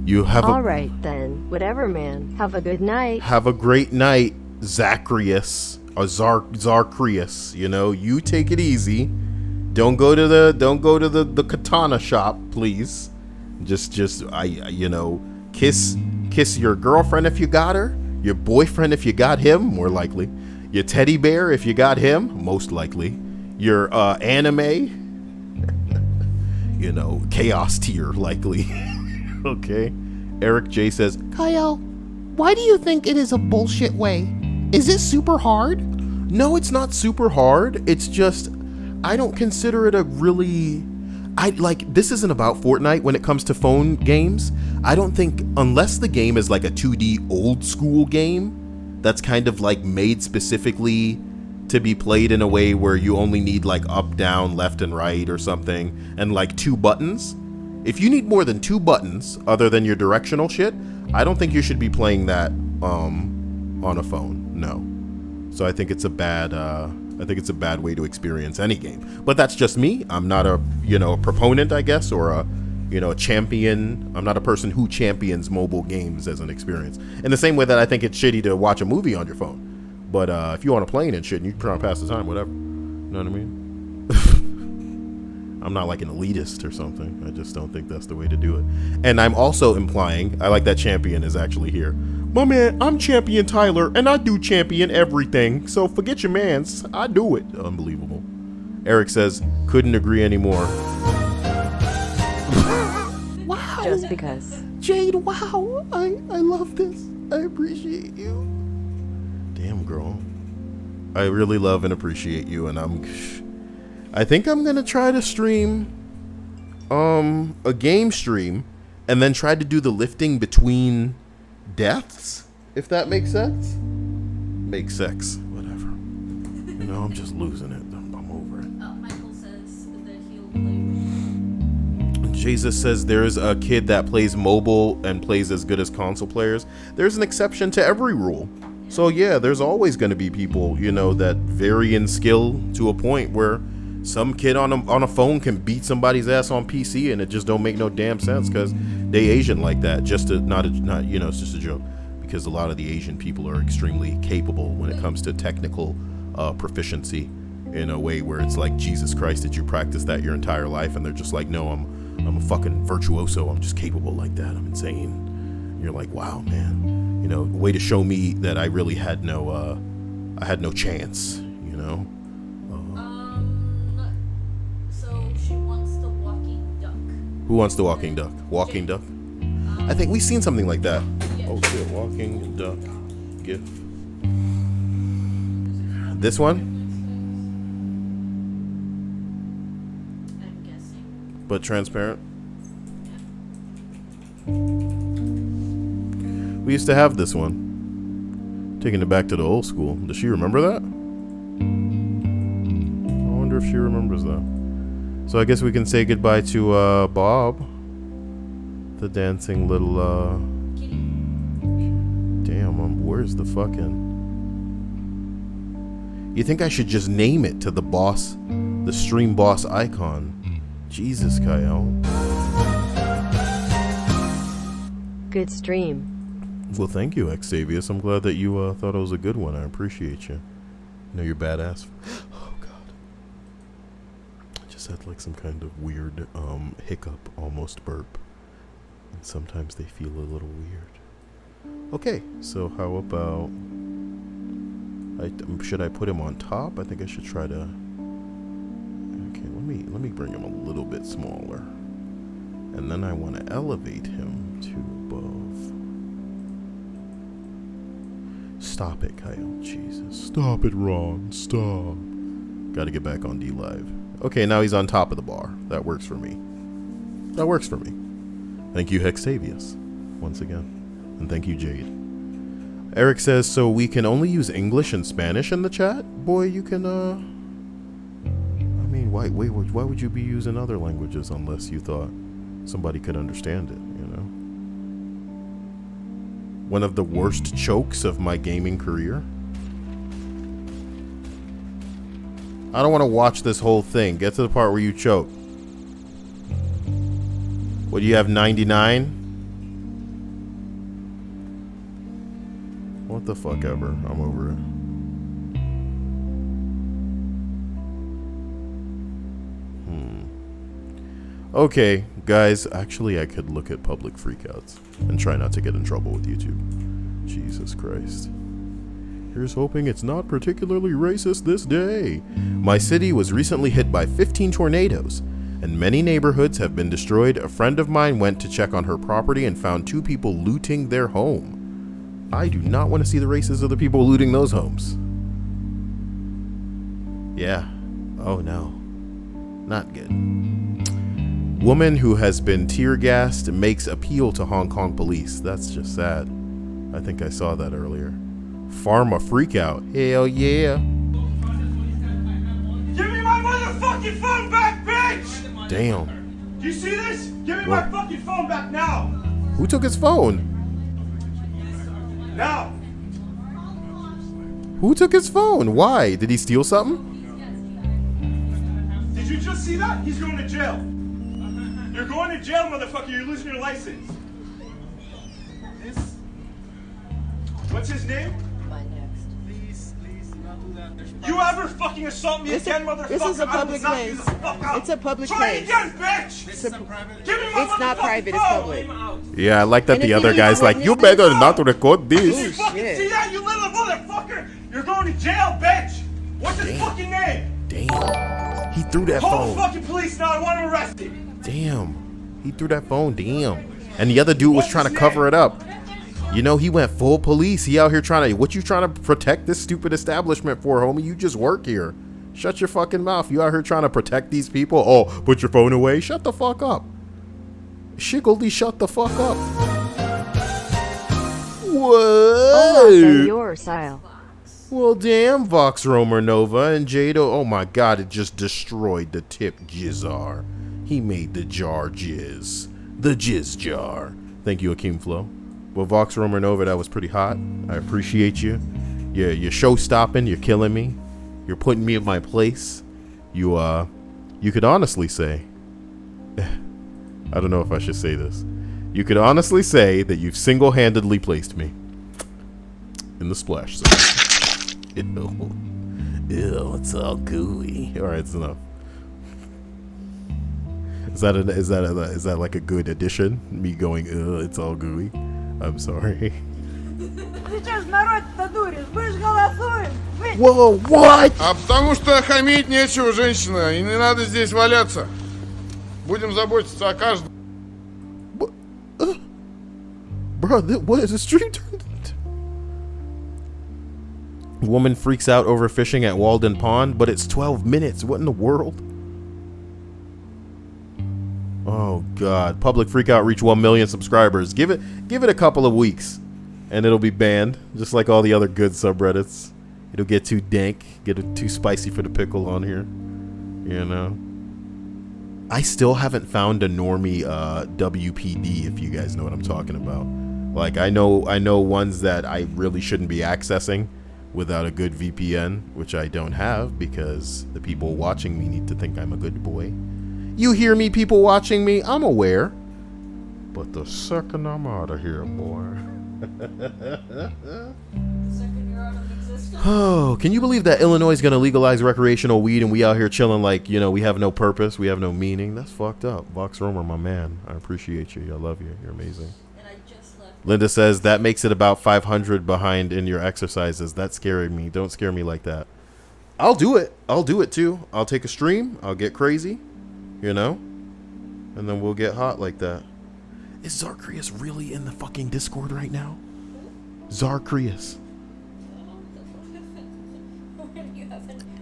you have All right then, whatever, man. Have a good night. have a great night, Zacharias or Zarcrius. You know, you take it easy. Don't go to the katana shop, please. Just you know, kiss your girlfriend if you got her. Your boyfriend if you got him, more likely. Your teddy bear if you got him, most likely. Your anime, you know, chaos tier, likely. Okay. Eric J says, Cyael, why do you think it is a bullshit way? Is it super hard? no, it's not super hard. It's just, I don't consider it a really... this isn't about Fortnite when it comes to phone games. I don't think, unless the game is like a 2D old school game that's kind of like made specifically to be played in a way where you only need like up, down, left, and right or something, and like 2 buttons. If you need more than 2 buttons other than your directional shit, I don't think you should be playing that on a phone. No. So I think it's a bad way to experience any game. But that's just me. I'm not a proponent, I guess, or a champion. I'm not a person who champions mobile games as an experience. In the same way that I think it's shitty to watch a movie on your phone. But if you want to play and shit and you try to pass the time, whatever. You know what I mean? I'm not like an elitist or something. I just don't think that's the way to do it. And I'm also implying, I like that champion is actually here. My man, I'm Champion Tyler, and I do champion everything. So forget your mans. I do it. Unbelievable. Eric says, couldn't agree anymore. Wow, just because. Jade, wow. I love this. I appreciate you. Damn, girl. I really love and appreciate you, and I think I'm gonna try to stream a game stream and then try to do the lifting between deaths, if that makes sense. Makes sex, whatever. You know, I'm just losing it. I'm over it. Michael says that he'll play. Jesus says there's a kid that plays mobile and plays as good as console players. There's an exception to every rule. So yeah, there's always going to be people, you know, that vary in skill to a point where some kid on a phone can beat somebody's ass on PC, and it just don't make no damn sense because they Asian like that. Just to not you know, it's just a joke, because a lot of the Asian people are extremely capable when it comes to technical proficiency in a way where it's like, Jesus Christ, did you practice that your entire life? And they're just like, no, I'm a fucking virtuoso. I'm just capable like that. I'm insane. And you're like, wow, man, you know, way to show me that I really had no chance, you know. So she wants the walking duck. Who wants the walking duck? Walking duck? I think we've seen something like that. Oh shit, walking duck GIF. This one? I'm guessing. But transparent? We used to have this one. Taking it back to the old school. Does she remember that? I wonder if she remembers that. So I guess we can say goodbye to Bob. The dancing little damn, where's the fucking... You think I should just name it to the boss, the stream boss icon? Jesus, Cyael. Good stream. Well, thank you, Xavius. I'm glad that you thought it was a good one. I appreciate you. I know you're badass. Oh, God. I just had like some kind of weird hiccup, almost burp. And sometimes they feel a little weird. Okay, so how about... should I put him on top? I think I should try to... Okay, let me bring him a little bit smaller. And then I want to elevate him to above. Stop it, Cyael. Jesus. Stop it, Ron. Stop. Gotta get back on D Live. Okay, now he's on top of the bar. That works for me. That works for me. Thank you, Hexavius, once again. And thank you, Jade. Eric says, so we can only use English and Spanish in the chat? Boy, you can, I mean, why would you be using other languages unless you thought somebody could understand it, you know? One of the worst chokes of my gaming career. I don't want to watch this whole thing. Get to the part where you choke. What, do you have 99? What the fuck ever. I'm over it. Okay, guys. Actually, I could look at public freakouts and try not to get in trouble with YouTube. Jesus Christ. Here's hoping it's not particularly racist this day. My city was recently hit by 15 tornadoes, and many neighborhoods have been destroyed. A friend of mine went to check on her property and found 2 people looting their home. I do not want to see the races of the people looting those homes. Yeah. Oh no. Not good. Woman who has been tear gassed makes appeal to Hong Kong police. That's just sad. I think I saw that earlier. Pharma freakout. Hell yeah. Give me my motherfucking phone back, bitch! Damn. Do you see this? Give me my fucking phone back now! Who took his phone? Now! Who took his phone? Why? Did he steal something? Did you just see that? He's going to jail. You're going to jail, motherfucker. You're losing your license. What's his name? Please, do not do that. You ever fucking assault me again, motherfucker? This is a public place. It's a public Try place. again, bitch! It's, a, Give me my it's not private, it's public. Yeah, I like that And the if other you guy's need like, to you record better this- not record Did you this. fucking shit. see that, you little motherfucker? You're going to jail, bitch! What's his fucking name? Damn. He threw that Call the phone. fucking police now. I want to arrest him. Damn. He threw that phone. Damn. And the other dude was trying to cover it up. You know, he went full police. He out here trying to, what you trying to protect this stupid establishment for, homie? You just work here. Shut your fucking mouth. You out here trying to protect these people? Oh, put your phone away. Shut the fuck up. Shiggledy, shut the fuck up. What? Your Cyael. Well, damn, Vox Romer Nova and Jado. Oh my god, it just destroyed the tip jizzar. He made the jar jizz. The jizz jar. Thank you, Akeem Flow. Well, Vox Romer Nova, that was pretty hot. I appreciate you. You're show stopping. You're killing me. You're putting me in my place. You could honestly say, I don't know if I should say this. You could honestly say that you've single-handedly placed me in the splash zone. Ew, it's all gooey. All right, it's enough. Is that like a good addition? Me going, it's all gooey. I'm sorry. Whoa, what? А потому что хамить нечего, женщина, и не надо здесь валяться. Будем заботиться о каждом. Bro, what is the stream turned into? Woman freaks out over fishing at Walden Pond, but it's 12 minutes. What in the world? Oh god, public freakout reach 1 million subscribers. Give it a couple of weeks and it'll be banned, just like all the other good subreddits. It'll get too dank, get it too spicy for the pickle on here. You know. I still haven't found a normie WPD, if you guys know what I'm talking about. Like I know ones that I really shouldn't be accessing without a good VPN, which I don't have because the people watching me need to think I'm a good boy. You hear me, people watching me? I'm aware. But the second I'm out of here, boy. Oh, can you believe that Illinois is going to legalize recreational weed and we out here chilling like, you know, we have no purpose, we have no meaning? That's fucked up. Vox Romer, my man. I appreciate you. I love you. You're amazing. And I just left. Linda says that makes it about 500 behind in your exercises. That's scaring me. Don't scare me like that. I'll do it. I'll do it too. I'll take a stream. I'll get crazy. You know? And then we'll get hot like that. Is Zarkrius really in the fucking Discord right now? Zarkrius.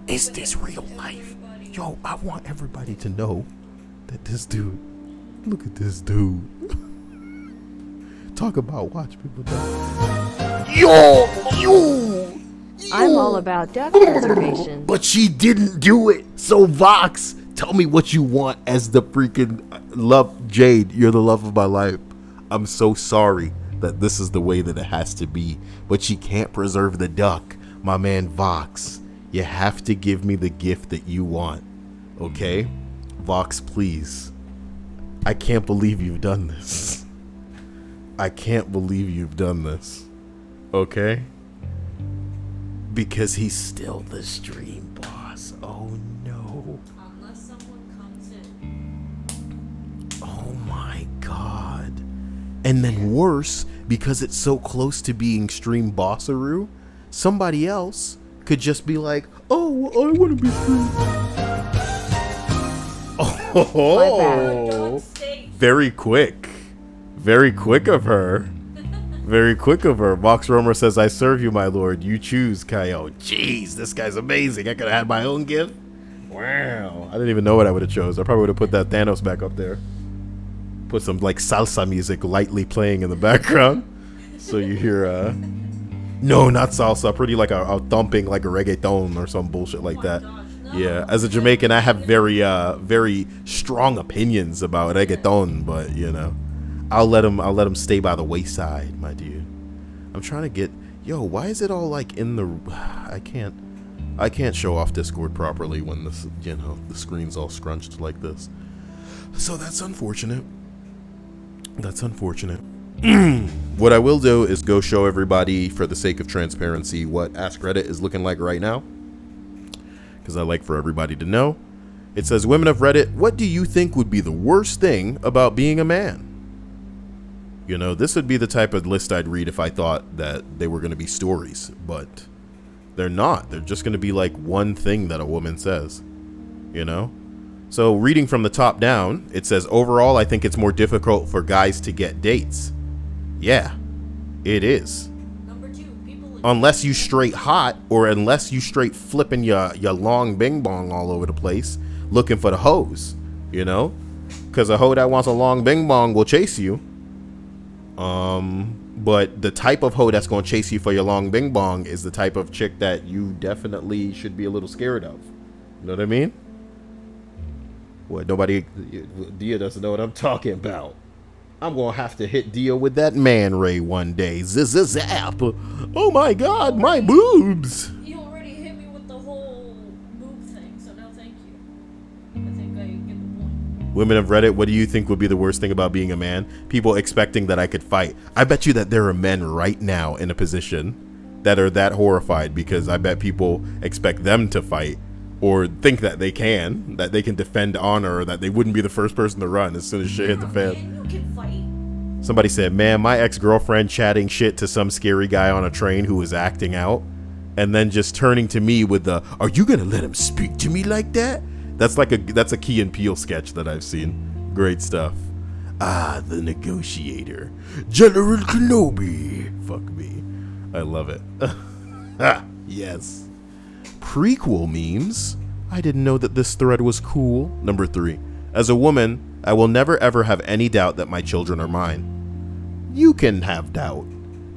Is this real life? Yo, I want everybody to know that this dude, look at this dude. Talk about watch people die. Yo! I'm all about duck preservation. But she didn't do it. So Vox, tell me what you want as the freaking love. Jade, you're the love of my life. I'm so sorry that this is the way that it has to be. But she can't preserve the duck. My man Vox, you have to give me the gift that you want. Okay? Vox, please. I can't believe you've done this. I can't believe you've done this. Okay? Because he's still the stream boss. Oh no. Unless someone comes in. Oh my god. And then worse, because it's so close to being stream bossaroo, somebody else could just be like, oh, I want to be stream. Oh, very quick. Very quick of her. Very quick of her. Vox Romer says, I serve you, my lord. You choose, Cyael. Jeez, this guy's amazing. I could have had my own gift. Wow. I didn't even know what I would have chose. I probably would have put that Thanos back up there. Put some like salsa music lightly playing in the background. So you hear, no, not salsa. Pretty like a thumping, like a reggaeton or some bullshit like that. Yeah, as a Jamaican, I have very strong opinions about reggaeton, but you know. I'll let him stay by the wayside, my dude. I'm trying to get, yo, why is it all like in the, I can't show off Discord properly when this, you know, the screen's all scrunched like this. So that's unfortunate. That's unfortunate. What I will do is go show everybody, for the sake of transparency, what Ask Reddit is looking like right now. Because I like for everybody to know. It says, women of Reddit, what do you think would be the worst thing about being a man? You know, this would be the type of list I'd read if I thought that they were going to be stories, but they're not. They're just going to be like one thing that a woman says, you know? So reading from the top down, it says, overall, I think it's more difficult for guys to get dates. Yeah, it is. Number 2, people. Unless you straight hot, or unless you straight flipping your long bing bong all over the place, looking for the hoes, you know? Because a hoe that wants a long bing bong will chase you. But the type of hoe that's going to chase you for your long bing bong is the type of chick that you definitely should be a little scared of. You know what I mean? What, nobody, Dia doesn't know what I'm talking about. I'm going to have to hit Dia with that man ray one day. Zap. Oh my God, my boobs. He already hit me with the whole boob thing, so no thank you. I think I get the point. Women of Reddit, what do you think would be the worst thing about being a man? People expecting that I could fight. I bet you that there are men right now in a position that are that horrified because I bet people expect them to fight. Or think that they can defend honor, or that they wouldn't be the first person to run as soon as shit hit the fan. Man, you can fight. Somebody said, man, my ex-girlfriend chatting shit to some scary guy on a train who was acting out, and then just turning to me with the, are you gonna let him speak to me like that? That's a Key and Peele sketch that I've seen. Great stuff. Ah, the negotiator. General Kenobi. Fuck me. I love it. Yes. Prequel memes. I didn't know that this thread was cool. Number 3. As a woman, I will never ever have any doubt that my children are mine. You can have doubt.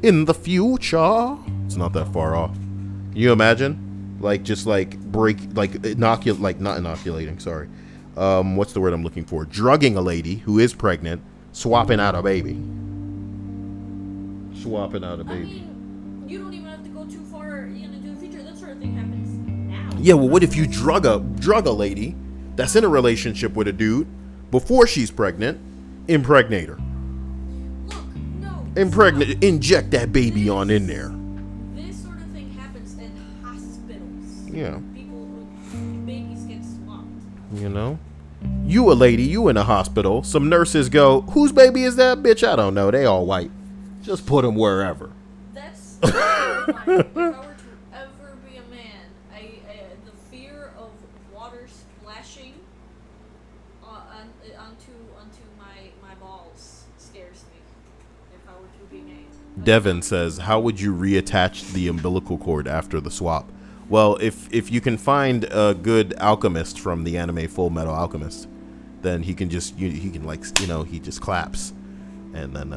In the future. It's not that far off. Can you imagine? Like, just like not inoculating, sorry. What's the word I'm looking for? Drugging a lady who is pregnant, swapping out a baby. Swapping out a baby. I mean, you don't even have to go too far into the future. That sort of thing happens now. Yeah, well, what if you drug a lady that's in a relationship with a dude before she's pregnant, impregnate her. Look, no. Inject that baby on in there. This sort of thing happens in hospitals. Yeah. Babies get swapped. You know? You a lady, you in a hospital, some nurses go, whose baby is that? Bitch, I don't know. They all white. Just put them wherever. That's terrifying. If I were to ever be a man, the fear of water splashing onto my balls scares me. If I were to be made. Devin says, how would you reattach the umbilical cord after the swap? Well, if you can find a good alchemist from the anime Full Metal Alchemist, then he can just he just claps, and then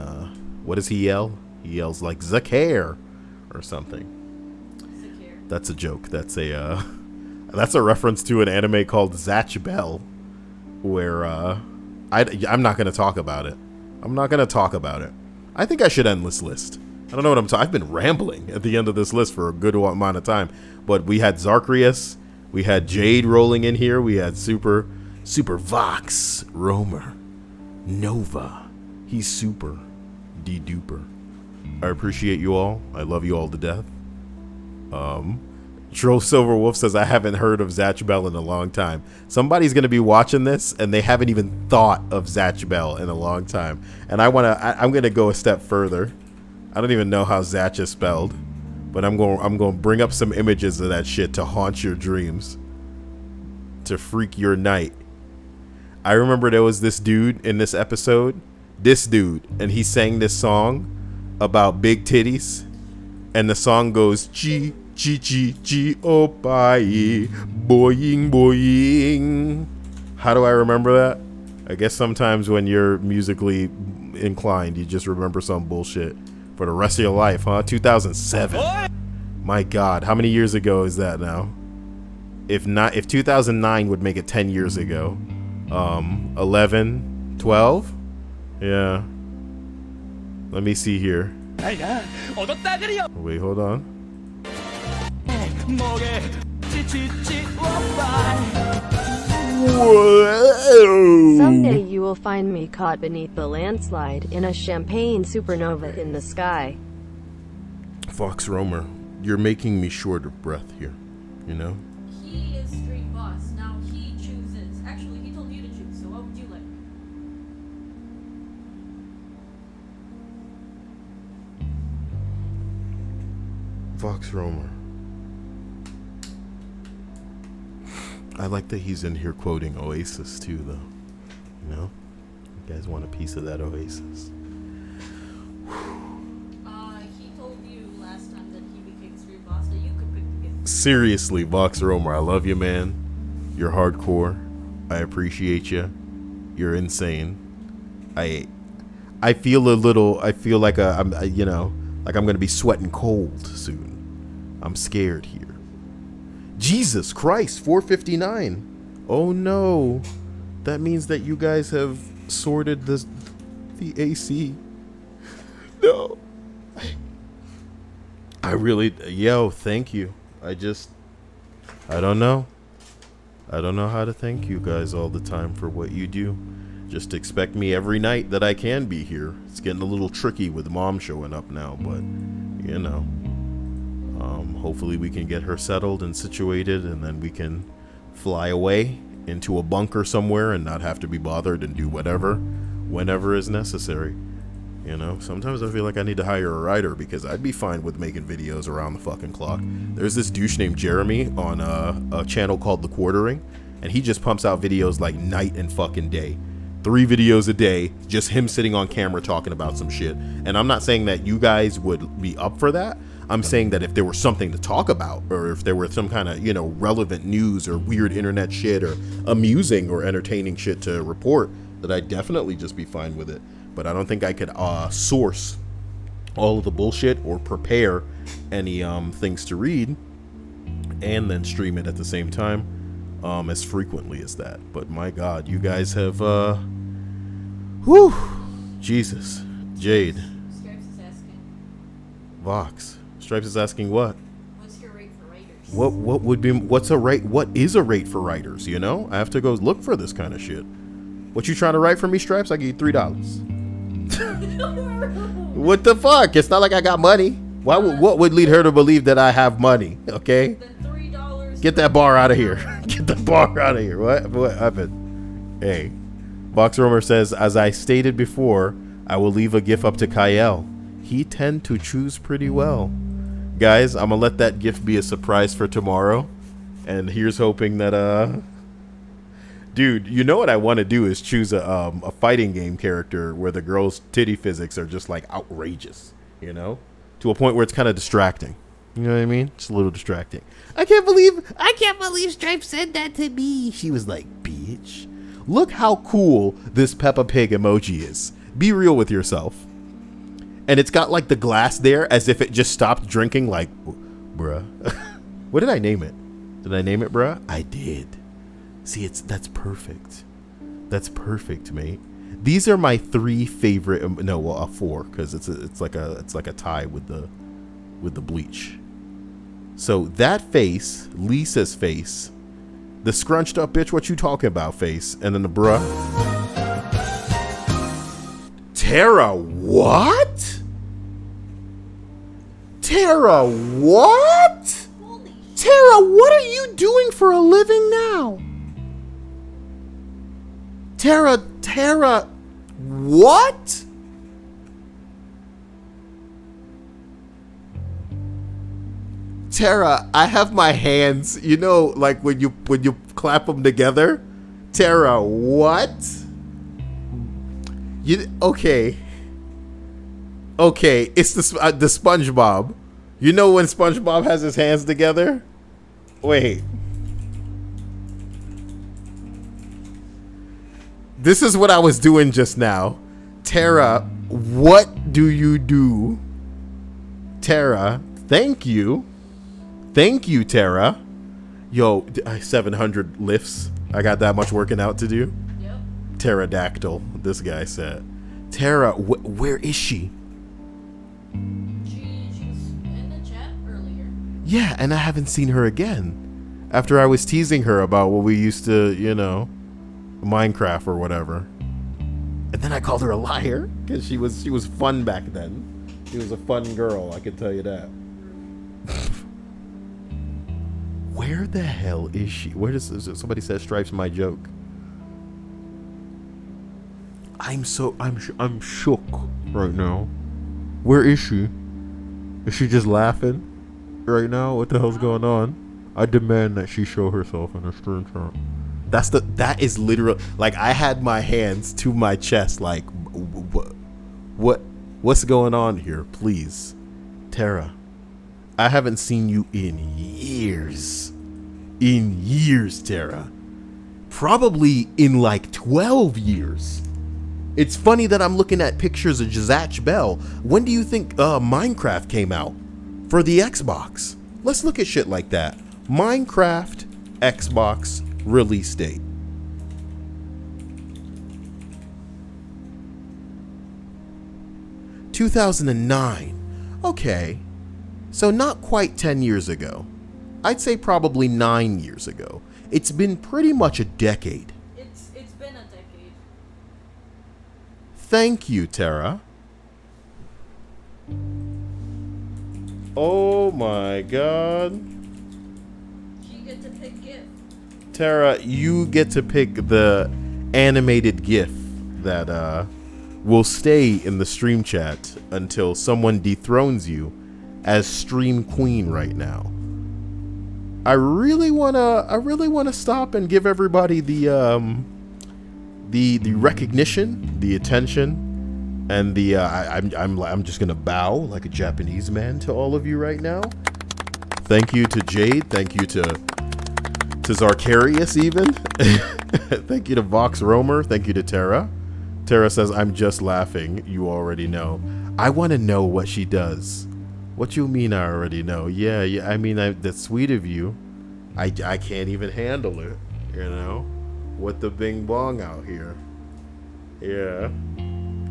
what does he yell? He yells like Zakair or something. Zakair. That's a joke. That's a reference to an anime called Zatch Bell, where I'm not gonna talk about it. I think I should end this list. I don't know what I'm talking. I've been rambling at the end of this list for a good amount of time. But we had Zarkrius, we had Jade rolling in here, we had Super Vox, Romer, Nova. He's super duper. I appreciate you all. I love you all to death. Troll Silver Wolf says, I haven't heard of Zatch Bell in a long time. Somebody's going to be watching this and they haven't even thought of Zatch Bell in a long time. And I'm going to go a step further. I don't even know how Zatch is spelled, but I'm going to bring up some images of that shit to haunt your dreams, to freak your night. I remember there was this dude in this episode, and he sang this song about big titties, and the song goes chi chi chi chi oh bye boing boing. How do I remember that? I guess sometimes when you're musically inclined, you just remember some bullshit for the rest of your life, huh? 2007. My God, how many years ago is that now? If 2009 would make it 10 years ago, 11, 12? Yeah. Let me see here. Wait, hold on. Whoa. Someday you will find me caught beneath the landslide in a champagne supernova in the sky. Fox Romer, you're making me short of breath here, you know? He is street boss. Now he chooses. Actually, he told you to choose, so what would you like? Fox Romer. I like that he's in here quoting Oasis too, though. You know, you guys want a piece of that Oasis? He told you last time that he became street boss that you could pick the gift. Seriously, Boxer Omar, I love you, man. You're hardcore. I appreciate you. You're insane. I feel like I'm gonna be sweating cold soon. I'm scared here. Jesus Christ, 459. Oh no, that means that you guys have sorted the AC. No, I really, thank you. I don't know how to thank you guys all the time for what you do. Just expect me every night that I can be here. It's getting a little tricky with Mom showing up now, but you know, hopefully we can get her settled and situated, and then we can fly away into a bunker somewhere and not have to be bothered and do whatever, whenever is necessary. You know, sometimes I feel like I need to hire a writer because I'd be fine with making videos around the fucking clock. There's this douche named Jeremy on a channel called The Quartering, and he just pumps out videos like night and fucking day. 3 videos a day, just him sitting on camera talking about some shit. And I'm not saying that you guys would be up for that. I'm saying that if there was something to talk about, or if there were some kind of, relevant news or weird internet shit or amusing or entertaining shit to report, that I'd definitely just be fine with it. But I don't think I could source all of the bullshit or prepare any things to read and then stream it at the same time as frequently as that. But my God, you guys have, Jesus. Jade. Stripes is asking. Vox. Stripes is asking what? What's your rate for writers? What's a rate? What is a rate for writers? You know, I have to go look for this kind of shit. What you trying to write for me, Stripes? I give you $3. What the fuck? It's not like I got money. What would lead her to believe that I have money? Okay. Then $3. Get that bar out of here. Get the bar out of here. What happened? Hey. Box Romer says, as I stated before, I will leave a gift up to Cyael. He tend to choose pretty well. Guys, I'm gonna let that gift be a surprise for tomorrow. And here's hoping that dude, you know what I want to do is choose a fighting game character where the girls' titty physics are just like outrageous, you know? To a point where it's kind of distracting. You know what I mean? Just a little distracting. I can't believe Stripe said that to me. She was like, bitch, look how cool this Peppa Pig emoji is. Be real with yourself. And it's got like the glass there as if it just stopped drinking, like, bruh. What did I name it? Did I name it, bruh? I did. See, that's perfect. That's perfect, mate. These are my 3 favorite. 4, because it's like a tie with the bleach. So that face, Lisa's face, the scrunched up bitch, what you talking about face, and then the bruh. Tara, what? Tara, what? Tara, what are you doing for a living now? Tara, what? Tara, I have my hands, you know, like when you clap them together. Tara, what? Okay, it's the SpongeBob. You know when SpongeBob has his hands together? Wait. This is what I was doing just now. Tara, what do you do? Tara, thank you. Thank you, Tara. Yo, 700 lifts. I got that much working out to do. Yep. Pterodactyl, this guy said. Tara, where is she? She was in the chat earlier. Yeah, and I haven't seen her again. After I was teasing her about what we used to, Minecraft or whatever. And then I called her a liar because she was fun back then. She was a fun girl, I can tell you that. Where the hell is she? Where does somebody says Stripes my joke? I'm shook right now. Where is she? Is she just laughing right now? What the hell's going on? I demand that she show herself in a stream chat. That is literal. Like, I had my hands to my chest. Like, what's going on here? Please, Tara. I haven't seen you in years. In years, Tara. Probably in like 12 years. It's funny that I'm looking at pictures of Jazach Bell. When do you think Minecraft came out for the Xbox? Let's look at shit like that. Minecraft Xbox release date. (2009). Okay, so not quite 10 years ago. I'd say probably 9 years ago. It's been pretty much a decade. It's been a decade. Thank you, Tara. Oh my god. You get to pick GIF. Tara, you get to pick the animated GIF that will stay in the stream chat until someone dethrones you as stream queen right now. I really wanna stop and give everybody the recognition, the attention, and the I'm just gonna bow like a Japanese man to all of you right now. Thank you to Jade. Thank you to Zarkarius even. Thank you to Vox Roamer. Thank you to Tara. Tara says, I'm just laughing. You already know. I want to know what she does. What you mean I already know? Yeah, I mean, that's sweet of you. I can't even handle it, you know? With the bing bong out here. Yeah.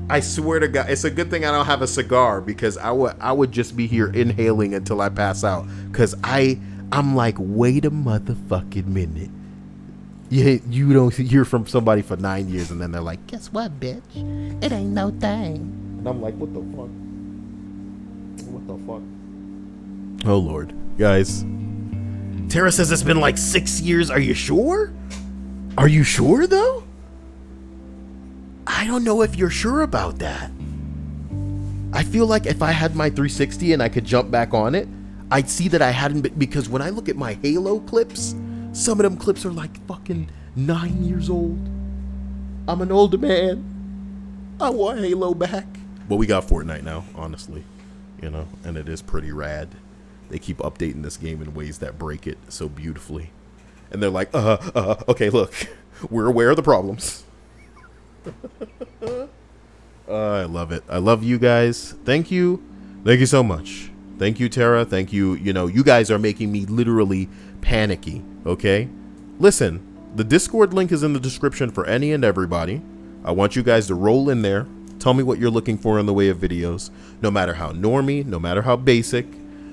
I swear to God, it's a good thing I don't have a cigar, because I would just be here inhaling until I pass out. Because I'm like, wait a motherfucking minute. You don't hear from somebody for 9 years, and then they're like, Guess what, bitch? It ain't no thing. and I'm like, what the fuck? What the fuck? Oh, Lord. Guys. Tara says it's been like 6 years. Are you sure? Are you sure, though? I don't know if you're sure about that. I feel like if I had my 360 and I could jump back on it, I'd see that I hadn't been, because when I look at my Halo clips, some of them clips are like fucking 9 years old. I'm an older man. I want Halo back. But we got Fortnite now, honestly. You know, and it is pretty rad. They keep updating this game in ways that break it so beautifully. And they're like, okay, look, we're aware of the problems. I love it. I love you guys. Thank you. Thank you so much. Thank you, Tara. Thank you. You know, you guys are making me literally panicky, okay? Listen, the Discord link is in the description for any and everybody. I want you guys to roll in there. Tell me what you're looking for in the way of videos. No matter how normie, no matter how basic,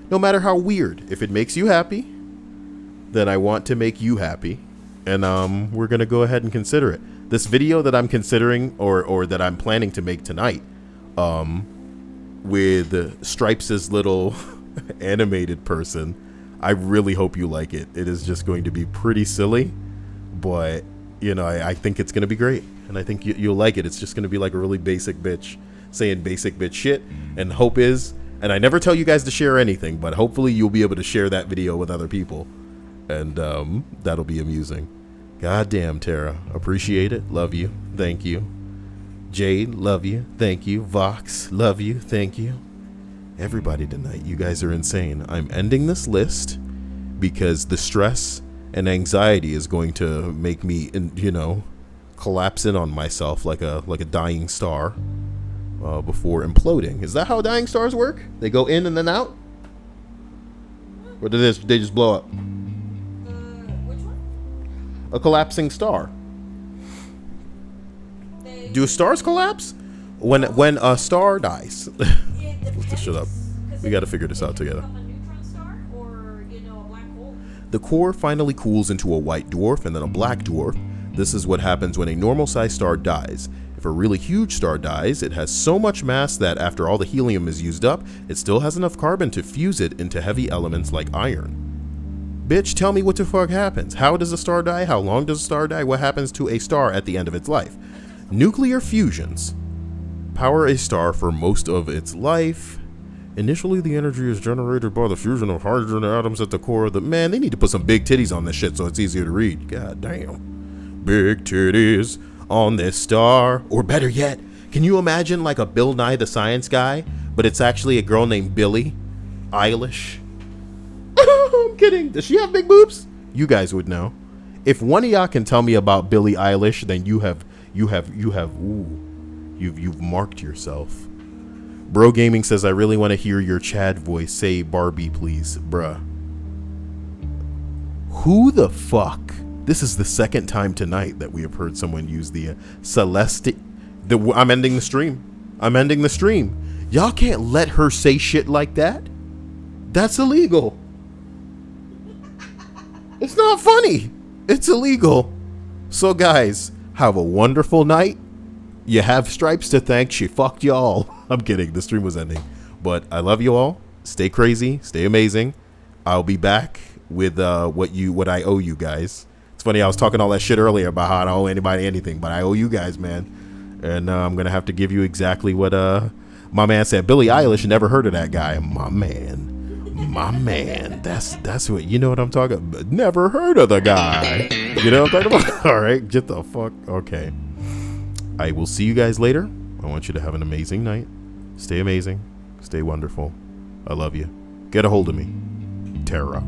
no matter how weird. If it makes you happy, then I want to make you happy. And we're going to go ahead and consider it. This video that I'm considering, or that I'm planning to make tonight, with Stripes' little animated person, I really hope you like it. It is just going to be pretty silly, but, you know, I think it's going to be great. And I think you'll like it. It's just going to be like a really basic bitch saying basic bitch shit. And hope is, and I never tell you guys to share anything, but hopefully you'll be able to share that video with other people. And that'll be amusing. Goddamn, Tara. Appreciate it. Love you. Thank you. Jade, love you. Thank you. Vox, love you. Thank you. Everybody tonight, you guys are insane. I'm ending this list because the stress and anxiety is going to make me, you know, collapse in on myself like a dying star before imploding. Is that how dying stars work? They go in and then out? Or do they just blow up? Which one? A collapsing star. Do stars collapse? When a star dies. Let's just shut up. We got to figure this out together. A neutron star or, you know, a black hole? The core finally cools into a white dwarf and then a black dwarf. This is what happens when a normal-sized star dies. If a really huge star dies, it has so much mass that after all the helium is used up, it still has enough carbon to fuse it into heavy elements like iron. Bitch, tell me what the fuck happens. How does a star die? How long does a star die? What happens to a star at the end of its life? Nuclear fusions power a star for most of its life. Initially, the energy is generated by the fusion of hydrogen atoms at the core of the... Man, they need to put some big titties on this shit so it's easier to read. God damn. Big titties on this star. Or better yet, can you imagine like a Bill Nye the Science Guy, but it's actually a girl named Billie Eilish? I'm kidding. Does she have big boobs? You guys would know. If one of y'all can tell me about Billie Eilish, then you've marked yourself. Bro Gaming says, I really want to hear your Chad voice. Say Barbie, please. Bruh. Who the fuck? This is the second time tonight that we have heard someone use the I'm ending the stream. I'm ending the stream. Y'all can't let her say shit like that. That's illegal. It's not funny. It's illegal. So guys, have a wonderful night. You have Stripes to thank. She fucked y'all. I'm kidding. The stream was ending. But I love you all. Stay crazy. Stay amazing. I'll be back with what I owe you guys. It's funny. I was talking all that shit earlier about how I don't owe anybody anything, but I owe you guys, man. And I'm going to have to give you exactly what my man said. Billie Eilish, never heard of that guy. My man. That's what, you know what I'm talking about. Never heard of the guy. You know what I'm talking about? All right. Get the fuck. Okay. I will see you guys later. I want you to have an amazing night. Stay amazing. Stay wonderful. I love you. Get a hold of me. Terra.